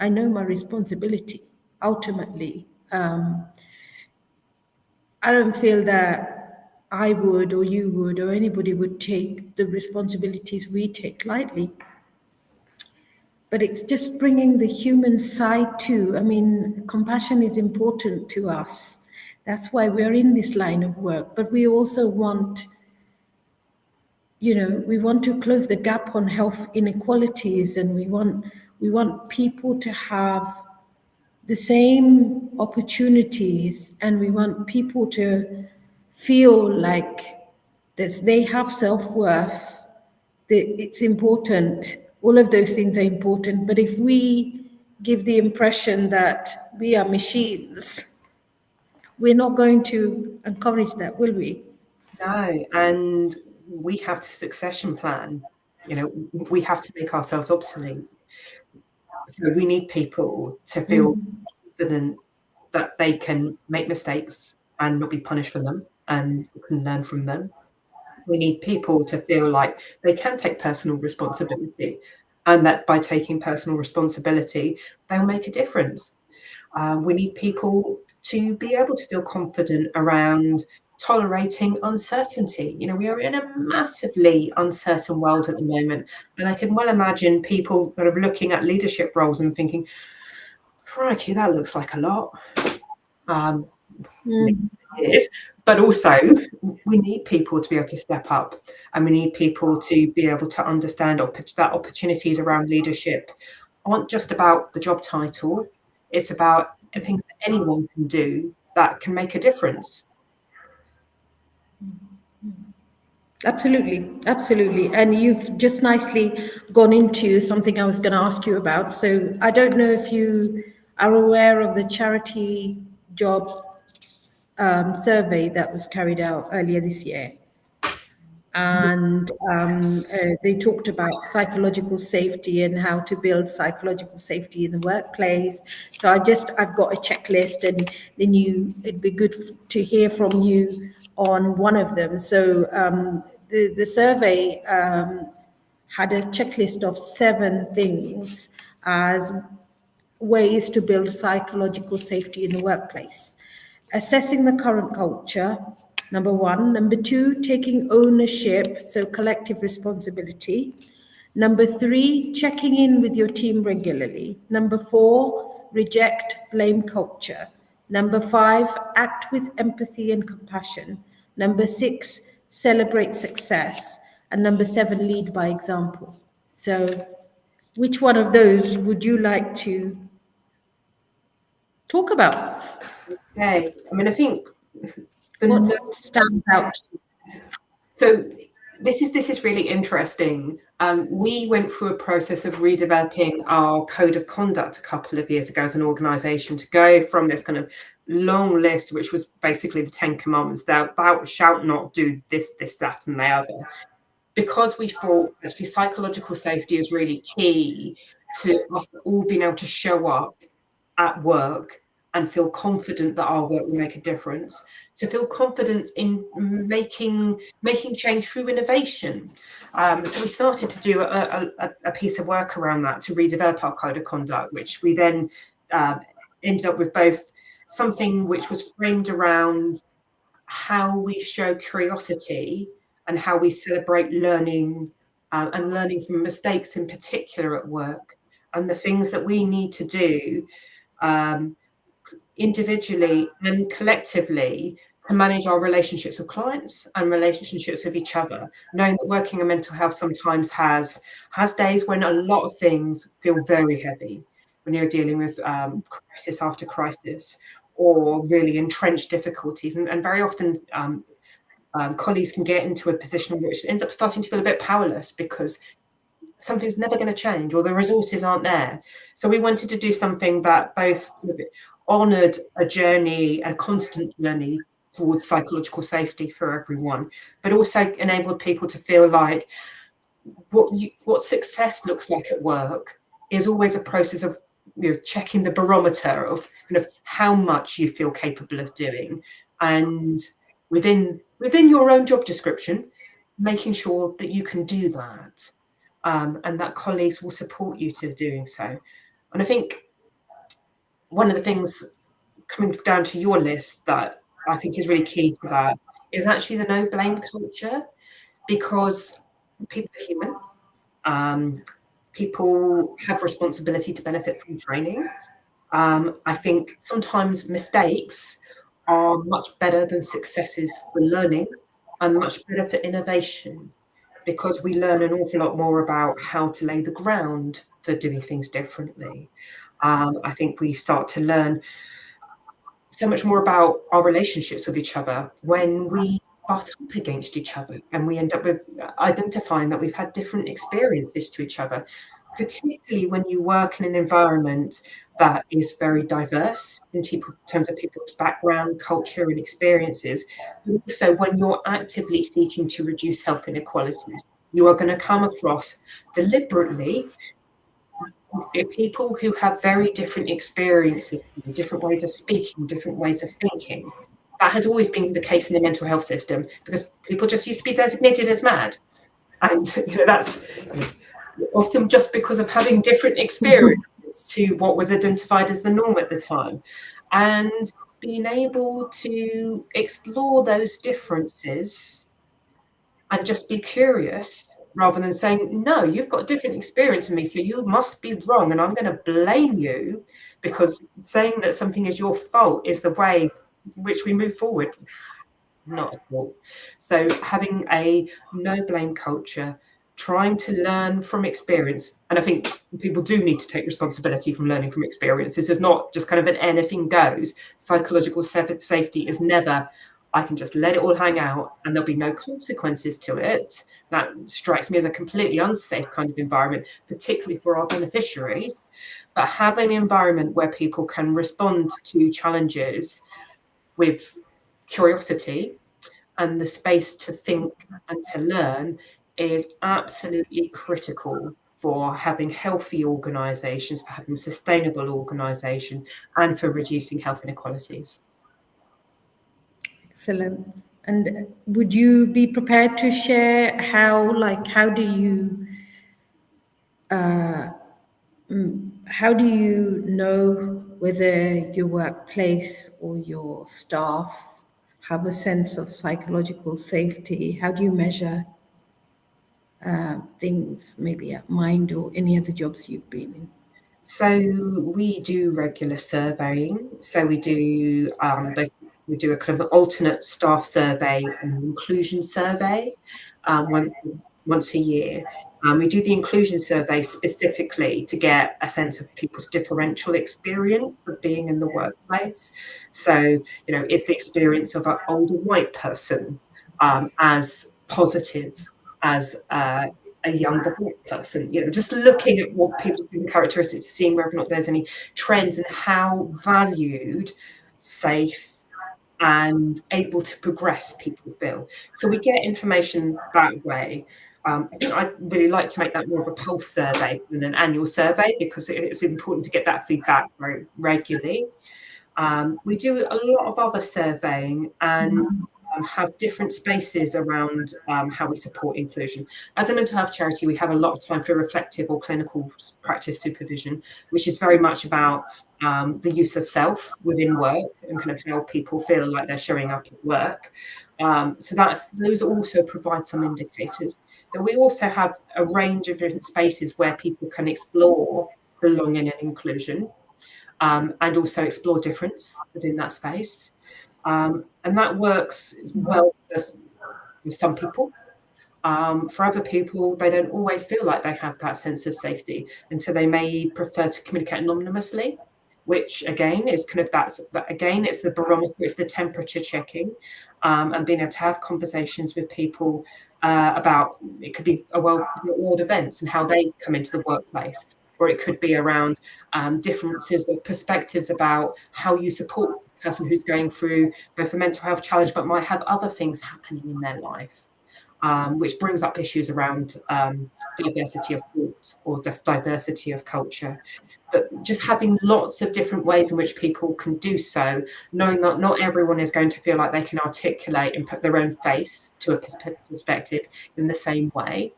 I know my responsibility. Ultimately, I don't feel that I would, or you would, or anybody would take the responsibilities we take lightly. But it's just bringing the human side too. I mean, compassion is important to us. That's why we're in this line of work. But we also want, we want to close the gap on health inequalities, and we want people to have the same opportunities, and we want people to feel like that they have self-worth, that it's important. All of those things are important. But if we give the impression that we are machines, we're not going to encourage that, will we? No, and we have to succession plan. We have to make ourselves obsolete. So we need people to feel confident that they can make mistakes and not be punished for them and can learn from them. We need people to feel like they can take personal responsibility, and that by taking personal responsibility, they'll make a difference. We need people to be able to feel confident around tolerating uncertainty. We are in a massively uncertain world at the moment, and I can well imagine people kind of looking at leadership roles and thinking, crikey, that looks like a lot. It is, but also we need people to be able to step up, and we need people to be able to understand that opportunities around leadership aren't just about the job title. It's about things that anyone can do that can make a difference. Absolutely, absolutely. And you've just nicely gone into something I was going to ask you about. So I don't know if you are aware of the charity job survey that was carried out earlier this year. And they talked about psychological safety and how to build psychological safety in the workplace. So I've got a checklist, and then it'd be good to hear from you on one of them. So the survey had a checklist of 7 things as ways to build psychological safety in the workplace. Assessing the current culture, number 1. Number 2, taking ownership, so collective responsibility. Number 3, checking in with your team regularly. Number 4, reject blame culture. Number 5, act with empathy and compassion. Number 6, celebrate success. And number 7, lead by example. So, which one of those would you like to talk about? Okay. I mean, I think What stands out? so this is really interesting. We went through a process of redeveloping our code of conduct a couple of years ago as an organisation to go from this kind of long list, which was basically the 10 commandments, thou shalt not do this, this, that, and the other, because we thought actually psychological safety is really key to us all being able to show up at work and feel confident that our work will make a difference, to feel confident in making change through innovation. So we started to do a piece of work around that to redevelop our code of conduct, which we then ended up with both something which was framed around how we show curiosity and how we celebrate learning and learning from mistakes in particular at work, and the things that we need to do individually and collectively to manage our relationships with clients and relationships with each other, knowing that working in mental health sometimes has days when a lot of things feel very heavy, when you're dealing with crisis after crisis or really entrenched difficulties, and very often colleagues can get into a position which ends up starting to feel a bit powerless because something's never going to change or the resources aren't there. So we wanted to do something that both honoured a journey, a constant journey towards psychological safety for everyone, but also enabled people to feel like what success looks like at work is always a process of checking the barometer of kind of how much you feel capable of doing, and within your own job description, making sure that you can do that. And that colleagues will support you to doing so. And I think one of the things coming down to your list that I think is really key to that is actually the no blame culture, because people are human. People have responsibility to benefit from training. I think sometimes mistakes are much better than successes for learning and much better for innovation, because we learn an awful lot more about how to lay the ground for doing things differently. I think we start to learn so much more about our relationships with each other when we butt up against each other and we end up with identifying that we've had different experiences to each other, particularly when you work in an environment that is very diverse in terms of people's background, culture, and experiences. But also, when you're actively seeking to reduce health inequalities, you are going to come across deliberately people who have very different experiences, different ways of speaking, different ways of thinking. That has always been the case in the mental health system, because people just used to be designated as mad. And that's often just because of having different experiences to what was identified as the norm at the time. And being able to explore those differences and just be curious, rather than saying, no, you've got a different experience than me, so you must be wrong and I'm going to blame you, because saying that something is your fault is the way in which we move forward. Not at all. So having a no blame culture, trying to learn from experience, and I think people do need to take responsibility from learning from experience. This is not just kind of an anything goes. Psychological safety is never, I can just let it all hang out and there'll be no consequences to it. That strikes me as a completely unsafe kind of environment, particularly for our beneficiaries. But having an environment where people can respond to challenges with curiosity and the space to think and to learn is absolutely critical for having healthy organisations, for having sustainable organisation, and for reducing health inequalities. Excellent. And would you be prepared to share how do you how do you know whether your workplace or your staff have a sense of psychological safety? How do you measure things, maybe at Mind or any other jobs you've been in? So we do regular surveying. So we do we do a kind of an alternate staff survey and an inclusion survey once a year. We do the inclusion survey specifically to get a sense of people's differential experience of being in the workplace. So, is the experience of an older white person as positive as a younger black person? Just looking at what people's characteristics, seeing whether or not there's any trends and how valued, safe, and able to progress people feel. So we get information that way. I think I'd really like to make that more of a pulse survey than an annual survey, because it's important to get that feedback very regularly. We do a lot of other surveying and have different spaces around how we support inclusion. As a mental health charity, we have a lot of time for reflective or clinical practice supervision, which is very much about the use of self within work and kind of how people feel like they're showing up at work. So those also provide some indicators. But we also have a range of different spaces where people can explore belonging and inclusion, and also explore difference within that space. And that works well for some people. For other people, they don't always feel like they have that sense of safety, and so they may prefer to communicate anonymously, which again is kind of it's the barometer, it's the temperature checking, and being able to have conversations with people about, it could be world events and how they come into the workplace, or it could be around differences of perspectives about how you support a person who's going through both a mental health challenge but might have other things happening in their life. Which brings up issues around diversity of thought or diversity of culture. But just having lots of different ways in which people can do so, knowing that not everyone is going to feel like they can articulate and put their own face to a perspective in the same way.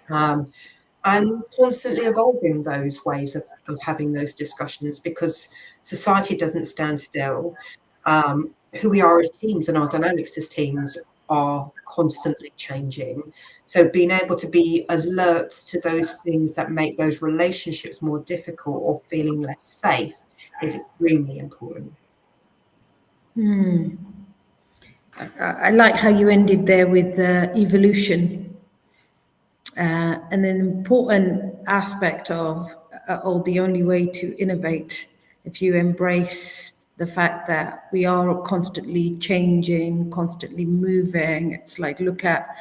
And constantly evolving those ways of having those discussions, because society doesn't stand still. Who we are as teams and our dynamics as teams are constantly changing. So being able to be alert to those things that make those relationships more difficult or feeling less safe is extremely important. I like how you ended there with evolution. An important aspect of, or the only way to innovate, if you embrace the fact that we are constantly changing, constantly moving. It's like, look at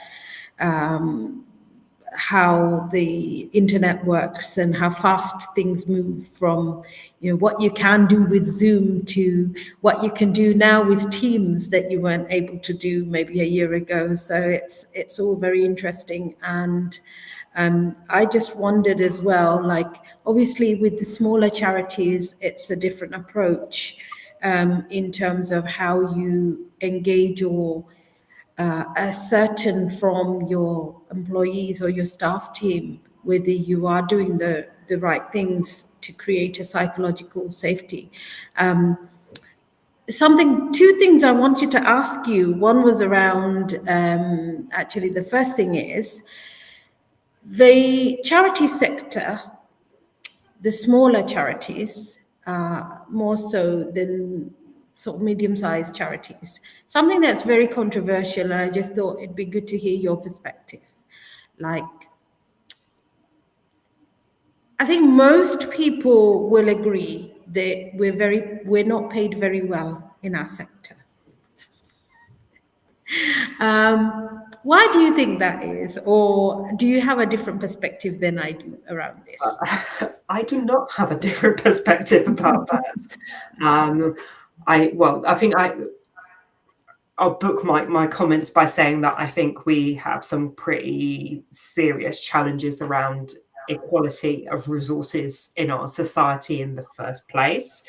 how the internet works and how fast things move from, what you can do with Zoom to what you can do now with Teams that you weren't able to do maybe a year ago. So it's all very interesting. And I just wondered as well, like, obviously with the smaller charities, it's a different approach in terms of how you engage or ascertain from your employees or your staff team whether you are doing the right things to create a psychological safety. Two things I wanted to ask you. One was around, actually, the first thing is the charity sector, the smaller charities, more so than sort of medium-sized charities. Something that's very controversial, and I just thought it'd be good to hear your perspective. Like, I think most people will agree that we're not paid very well in our sector. Why do you think that is? Or do you have a different perspective than I do around this? I do not have a different perspective about that. I think I'll book my comments by saying that I think we have some pretty serious challenges around equality of resources in our society in the first place,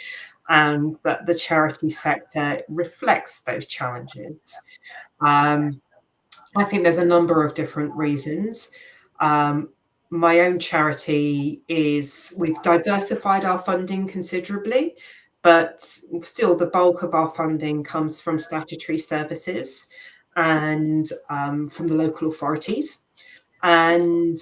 and that the charity sector reflects those challenges. I think there's a number of different reasons. my own charity is, we've diversified our funding considerably, but still the bulk of our funding comes from statutory services and from the local authorities. And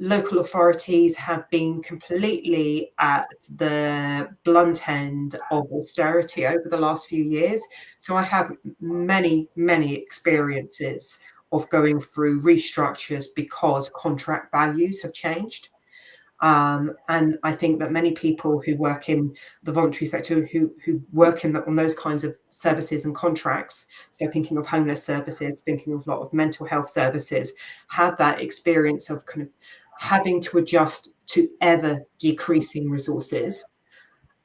local authorities have been completely at the blunt end of austerity over the last few years. So I have many, many experiences of going through restructures because contract values have changed. And I think that many people who work in the voluntary sector, who work on those kinds of services and contracts, so thinking of homeless services, thinking of a lot of mental health services, have that experience of kind of having to adjust to ever decreasing resources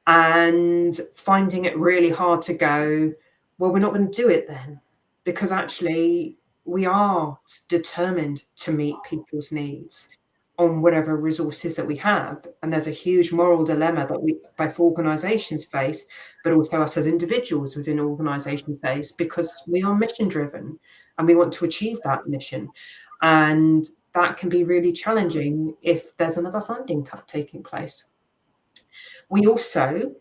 and finding it really hard to go, well, we're not going to do it then, because actually we are determined to meet people's needs on whatever resources that we have. And there's a huge moral dilemma that we both organisations face, but also us as individuals within organisations face, because we are mission driven and we want to achieve that mission. And that can be really challenging if there's another funding cut taking place. We also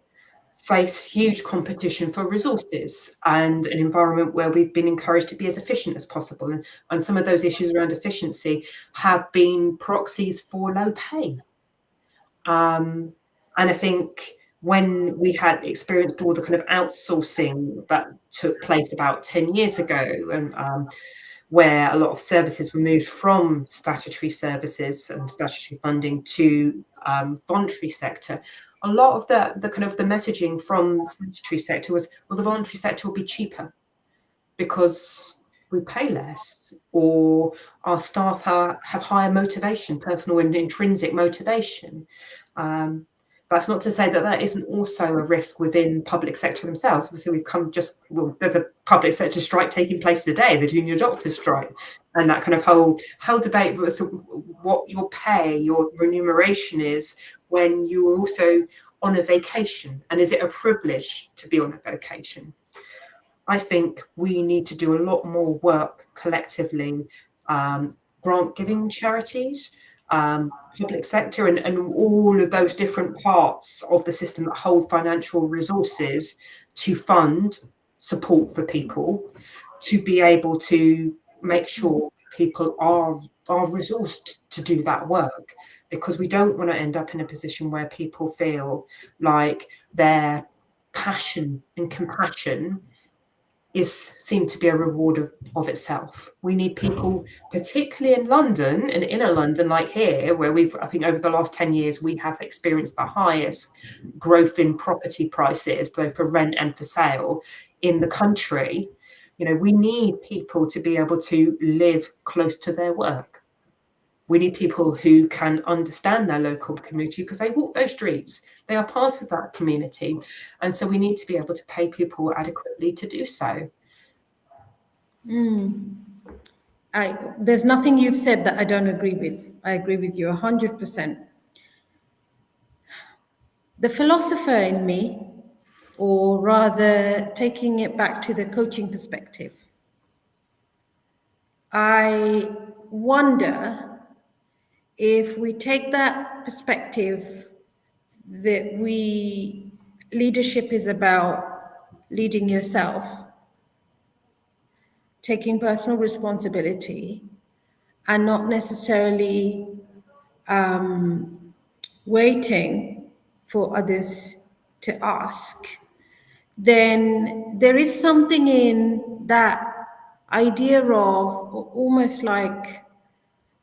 face huge competition for resources and an environment where we've been encouraged to be as efficient as possible. And some of those issues around efficiency have been proxies for low pay. And I think when we had experienced all the kind of outsourcing that took place about 10 years ago, and where a lot of services were moved from statutory services and statutory funding to voluntary sector, a lot of the kind of the messaging from the statutory sector was, well, the voluntary sector will be cheaper because we pay less, or our staff have higher motivation, personal and intrinsic motivation. That's not to say that that isn't also a risk within public sector themselves. Obviously, there's a public sector strike taking place today, the junior doctor strike, and that kind of whole debate was what your pay, your remuneration is when you're also on a vacation, and is it a privilege to be on a vacation? I think we need to do a lot more work collectively, grant giving charities, public sector, and all of those different parts of the system that hold financial resources to fund support for people, to be able to make sure people are resourced to do that work, because we don't want to end up in a position where people feel like their passion and compassion seem to be a reward of itself. We need people, particularly in London and inner London, like here, where I think over the last 10 years, we have experienced the highest growth in property prices, both for rent and for sale in the country. We need people to be able to live close to their work. We need people who can understand their local community because they walk those streets. They are part of that community. And so we need to be able to pay people adequately to do so. There's nothing you've said that I don't agree with. I agree with you 100%. The philosopher in me, or rather taking it back to the coaching perspective, I wonder if we take that perspective that leadership is about leading yourself, taking personal responsibility, and not necessarily waiting for others to ask, then there is something in that idea of almost like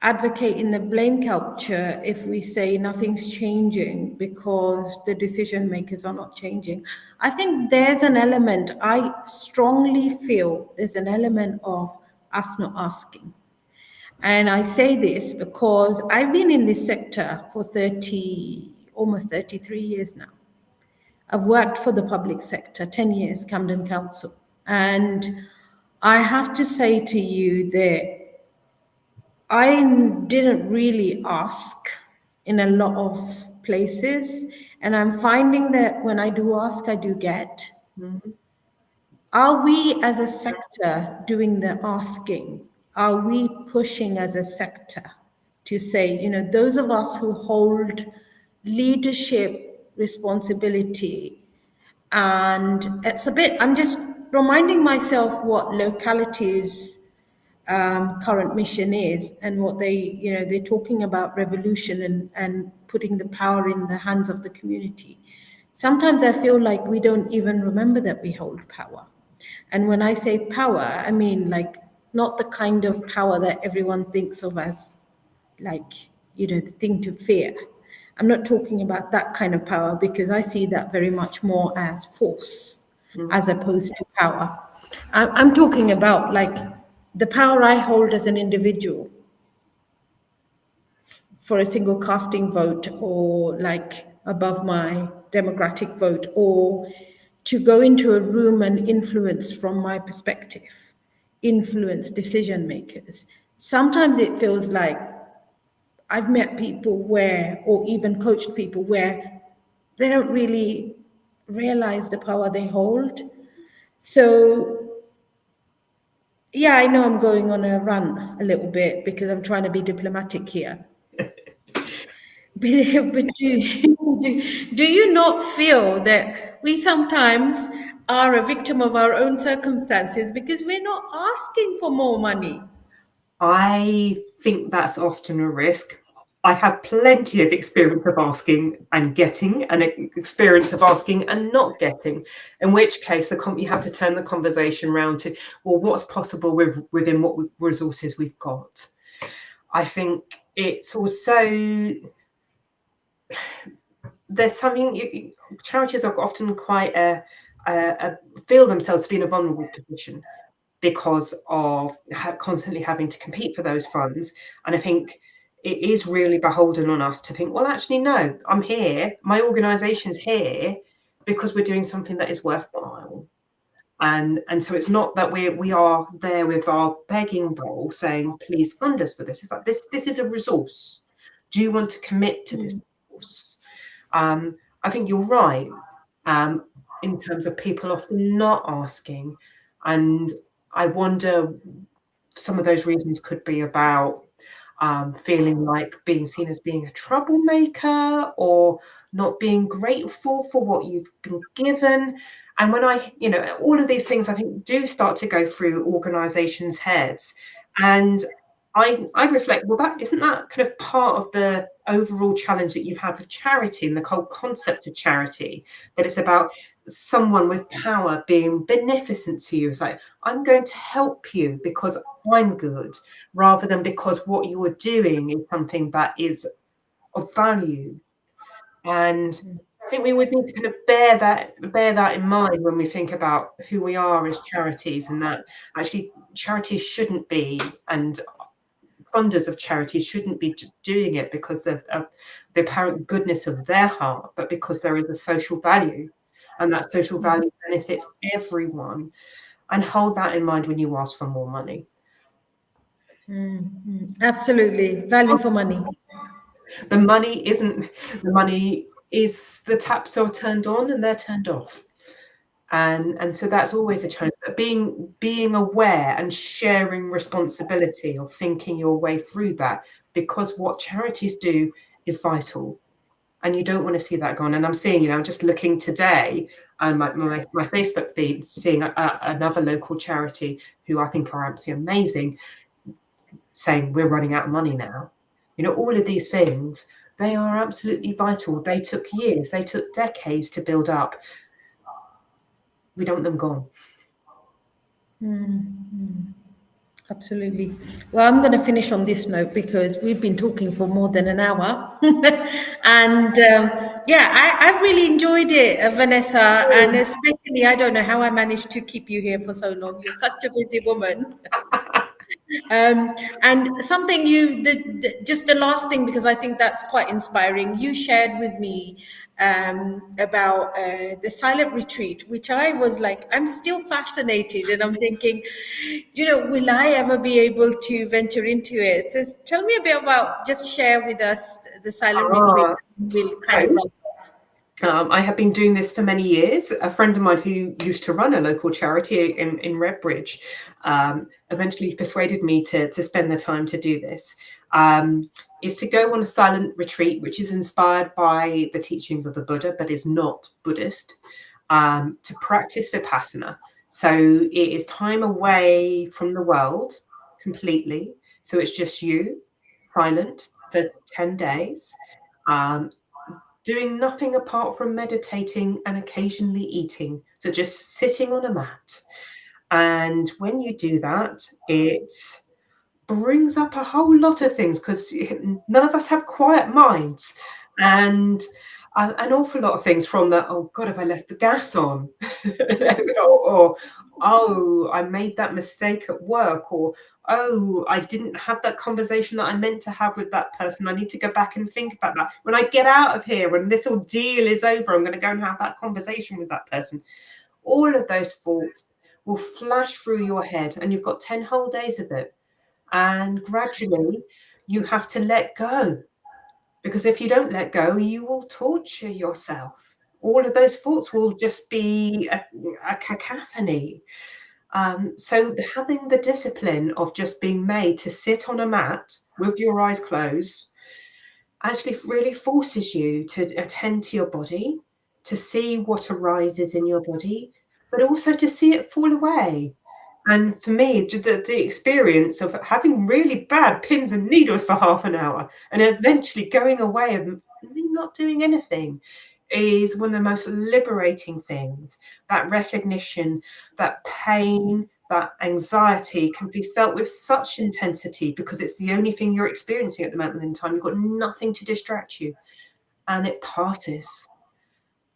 advocating the blame culture if we say nothing's changing because the decision makers are not changing. I think there's an element, I strongly feel there's an element of us not asking. And I say this because I've been in this sector for almost 33 years now. I've worked for the public sector, 10 years, Camden Council. And I have to say to you that I didn't really ask in a lot of places. And I'm finding that when I do ask, I do get. Mm-hmm. Are we as a sector doing the asking? Are we pushing as a sector? to say, you know, those of us who hold leadership responsibility, and it's a bit, I'm just reminding myself what localities current mission is and what they, you know, they're talking about revolution and putting the power in the hands of the community. Sometimes I feel like we don't even remember that we hold power. And when I say power, I mean like not the kind of power that everyone thinks of as like, you know, the thing to fear. I'm not talking about that kind of power because I see that very much more as force as opposed to power. I'm talking about like the power I hold as an individual for a single casting vote or like above my democratic vote or to go into a room and influence from my perspective, influence decision makers. Sometimes it feels like I've met people where, or even coached people where they don't really realize the power they hold. So, yeah, I know I'm going on a run a little bit because I'm trying to be diplomatic here. But do you not feel that we sometimes are a victim of our own circumstances because we're not asking for more money? I think that's often a risk. I have plenty of experience of asking and getting, and experience of asking and not getting. In which case, you have to turn the conversation around to, well, what's possible within what resources we've got. I think it's also there's something charities are often quite feel themselves to be in a vulnerable position because of constantly having to compete for those funds. And I think it is really beholden on us to think, well, actually, no, I'm here. My organisation's here because we're doing something that is worthwhile. And so it's not that we are there with our begging bowl saying, please fund us for this. It's like this is a resource. Do you want to commit to this resource? I think you're right in terms of people often not asking. And I wonder some of those reasons could be about feeling like being seen as being a troublemaker or not being grateful for what you've been given. And when all of these things I think do start to go through organizations' heads. And I reflect, well, that isn't that kind of part of the overall challenge that you have with charity and the whole concept of charity, that it's about someone with power being beneficent to you. It's like, I'm going to help you because I'm good, rather than because what you are doing is something that is of value. And I think we always need to kind of bear that in mind when we think about who we are as charities, and that actually charities shouldn't be, and funders of charities shouldn't be doing it because of the apparent goodness of their heart, but because there is a social value, and that social value benefits everyone. And hold that in mind when you ask for more money. Absolutely. Value for money. The money is the taps are turned on and they're turned off. And so that's always a challenge. But being aware and sharing responsibility of thinking your way through that, because what charities do is vital. And you don't want to see that gone. And I'm seeing, I'm just looking today and my Facebook feed, seeing another local charity who I think are absolutely amazing, saying we're running out of money now. All of these things, they are absolutely vital. They took years, they took decades to build up. We don't want them gone. Absolutely. Well, I'm going to finish on this note because we've been talking for more than an hour. And I've really enjoyed it, Vanessa. And especially, I don't know how I managed to keep you here for so long. You're such a busy woman. And something just the last thing, because I think that's quite inspiring, you shared with me about the silent retreat, which I was like, I'm still fascinated, and I'm thinking, will I ever be able to venture into it? So tell me a bit about, just share with us the silent retreat. We'll kind of run off. I have been doing this for many years. A friend of mine who used to run a local charity in Redbridge eventually persuaded me to spend the time to do this. is to go on a silent retreat, which is inspired by the teachings of the Buddha, but is not Buddhist, to practice Vipassana. So it is time away from the world completely. So it's just you, silent for 10 days, doing nothing apart from meditating and occasionally eating. So just sitting on a mat. And when you do that, it brings up a whole lot of things, because none of us have quiet minds, and an awful lot of things, from the, oh God, have I left the gas on? or oh, I made that mistake at work, or oh, I didn't have that conversation that I meant to have with that person. I need to go back and think about that. When I get out of here, when this ordeal is over, I'm going to go and have that conversation with that person. All of those thoughts will flash through your head, and you've got 10 whole days of it. And gradually you have to let go, because if you don't let go, you will torture yourself. All of those thoughts will just be a cacophony. So having the discipline of just being made to sit on a mat with your eyes closed actually really forces you to attend to your body, to see what arises in your body, but also to see it fall away. And for me, the experience of having really bad pins and needles for half an hour and eventually going away and me not doing anything is one of the most liberating things. That recognition, that pain, that anxiety can be felt with such intensity, because it's the only thing you're experiencing at the moment in time. You've got nothing to distract you, and it passes.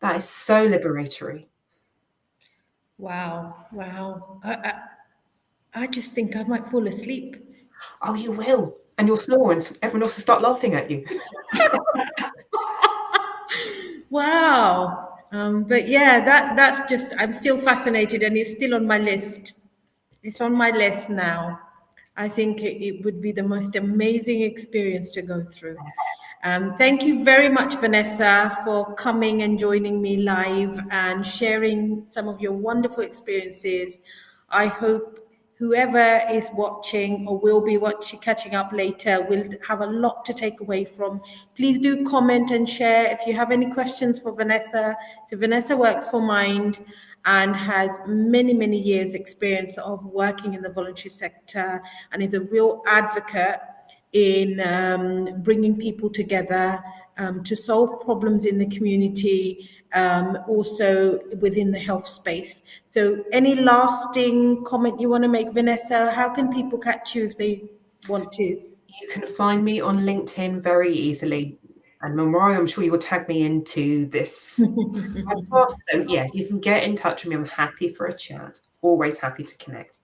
That is so liberatory. Wow, wow. I just think I might fall asleep. Oh, you will. And you'll snore, and everyone else will start laughing at you. Wow. But yeah, that's just, I'm still fascinated, and it's still on my list. It's on my list now. I think it would be the most amazing experience to go through. Thank you very much, Vanessa, for coming and joining me live and sharing some of your wonderful experiences. I hope whoever is watching or will be watching, catching up later, will have a lot to take away from. Please do comment and share if you have any questions for Vanessa. So Vanessa works for Mind and has many, many years experience of working in the voluntary sector, and is a real advocate in bringing people together to solve problems in the community, also within the health space. So any lasting comment you want to make, Vanessa? How can people catch you if they want to? You can find me on LinkedIn very easily. And Mariah, I'm sure you will tag me into this podcast. So yeah, you can get in touch with me. I'm happy for a chat. Always happy to connect.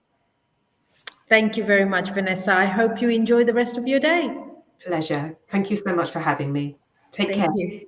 Thank you very much, Vanessa. I hope you enjoy the rest of your day. Pleasure. Thank you so much for having me. Take care. Thank you.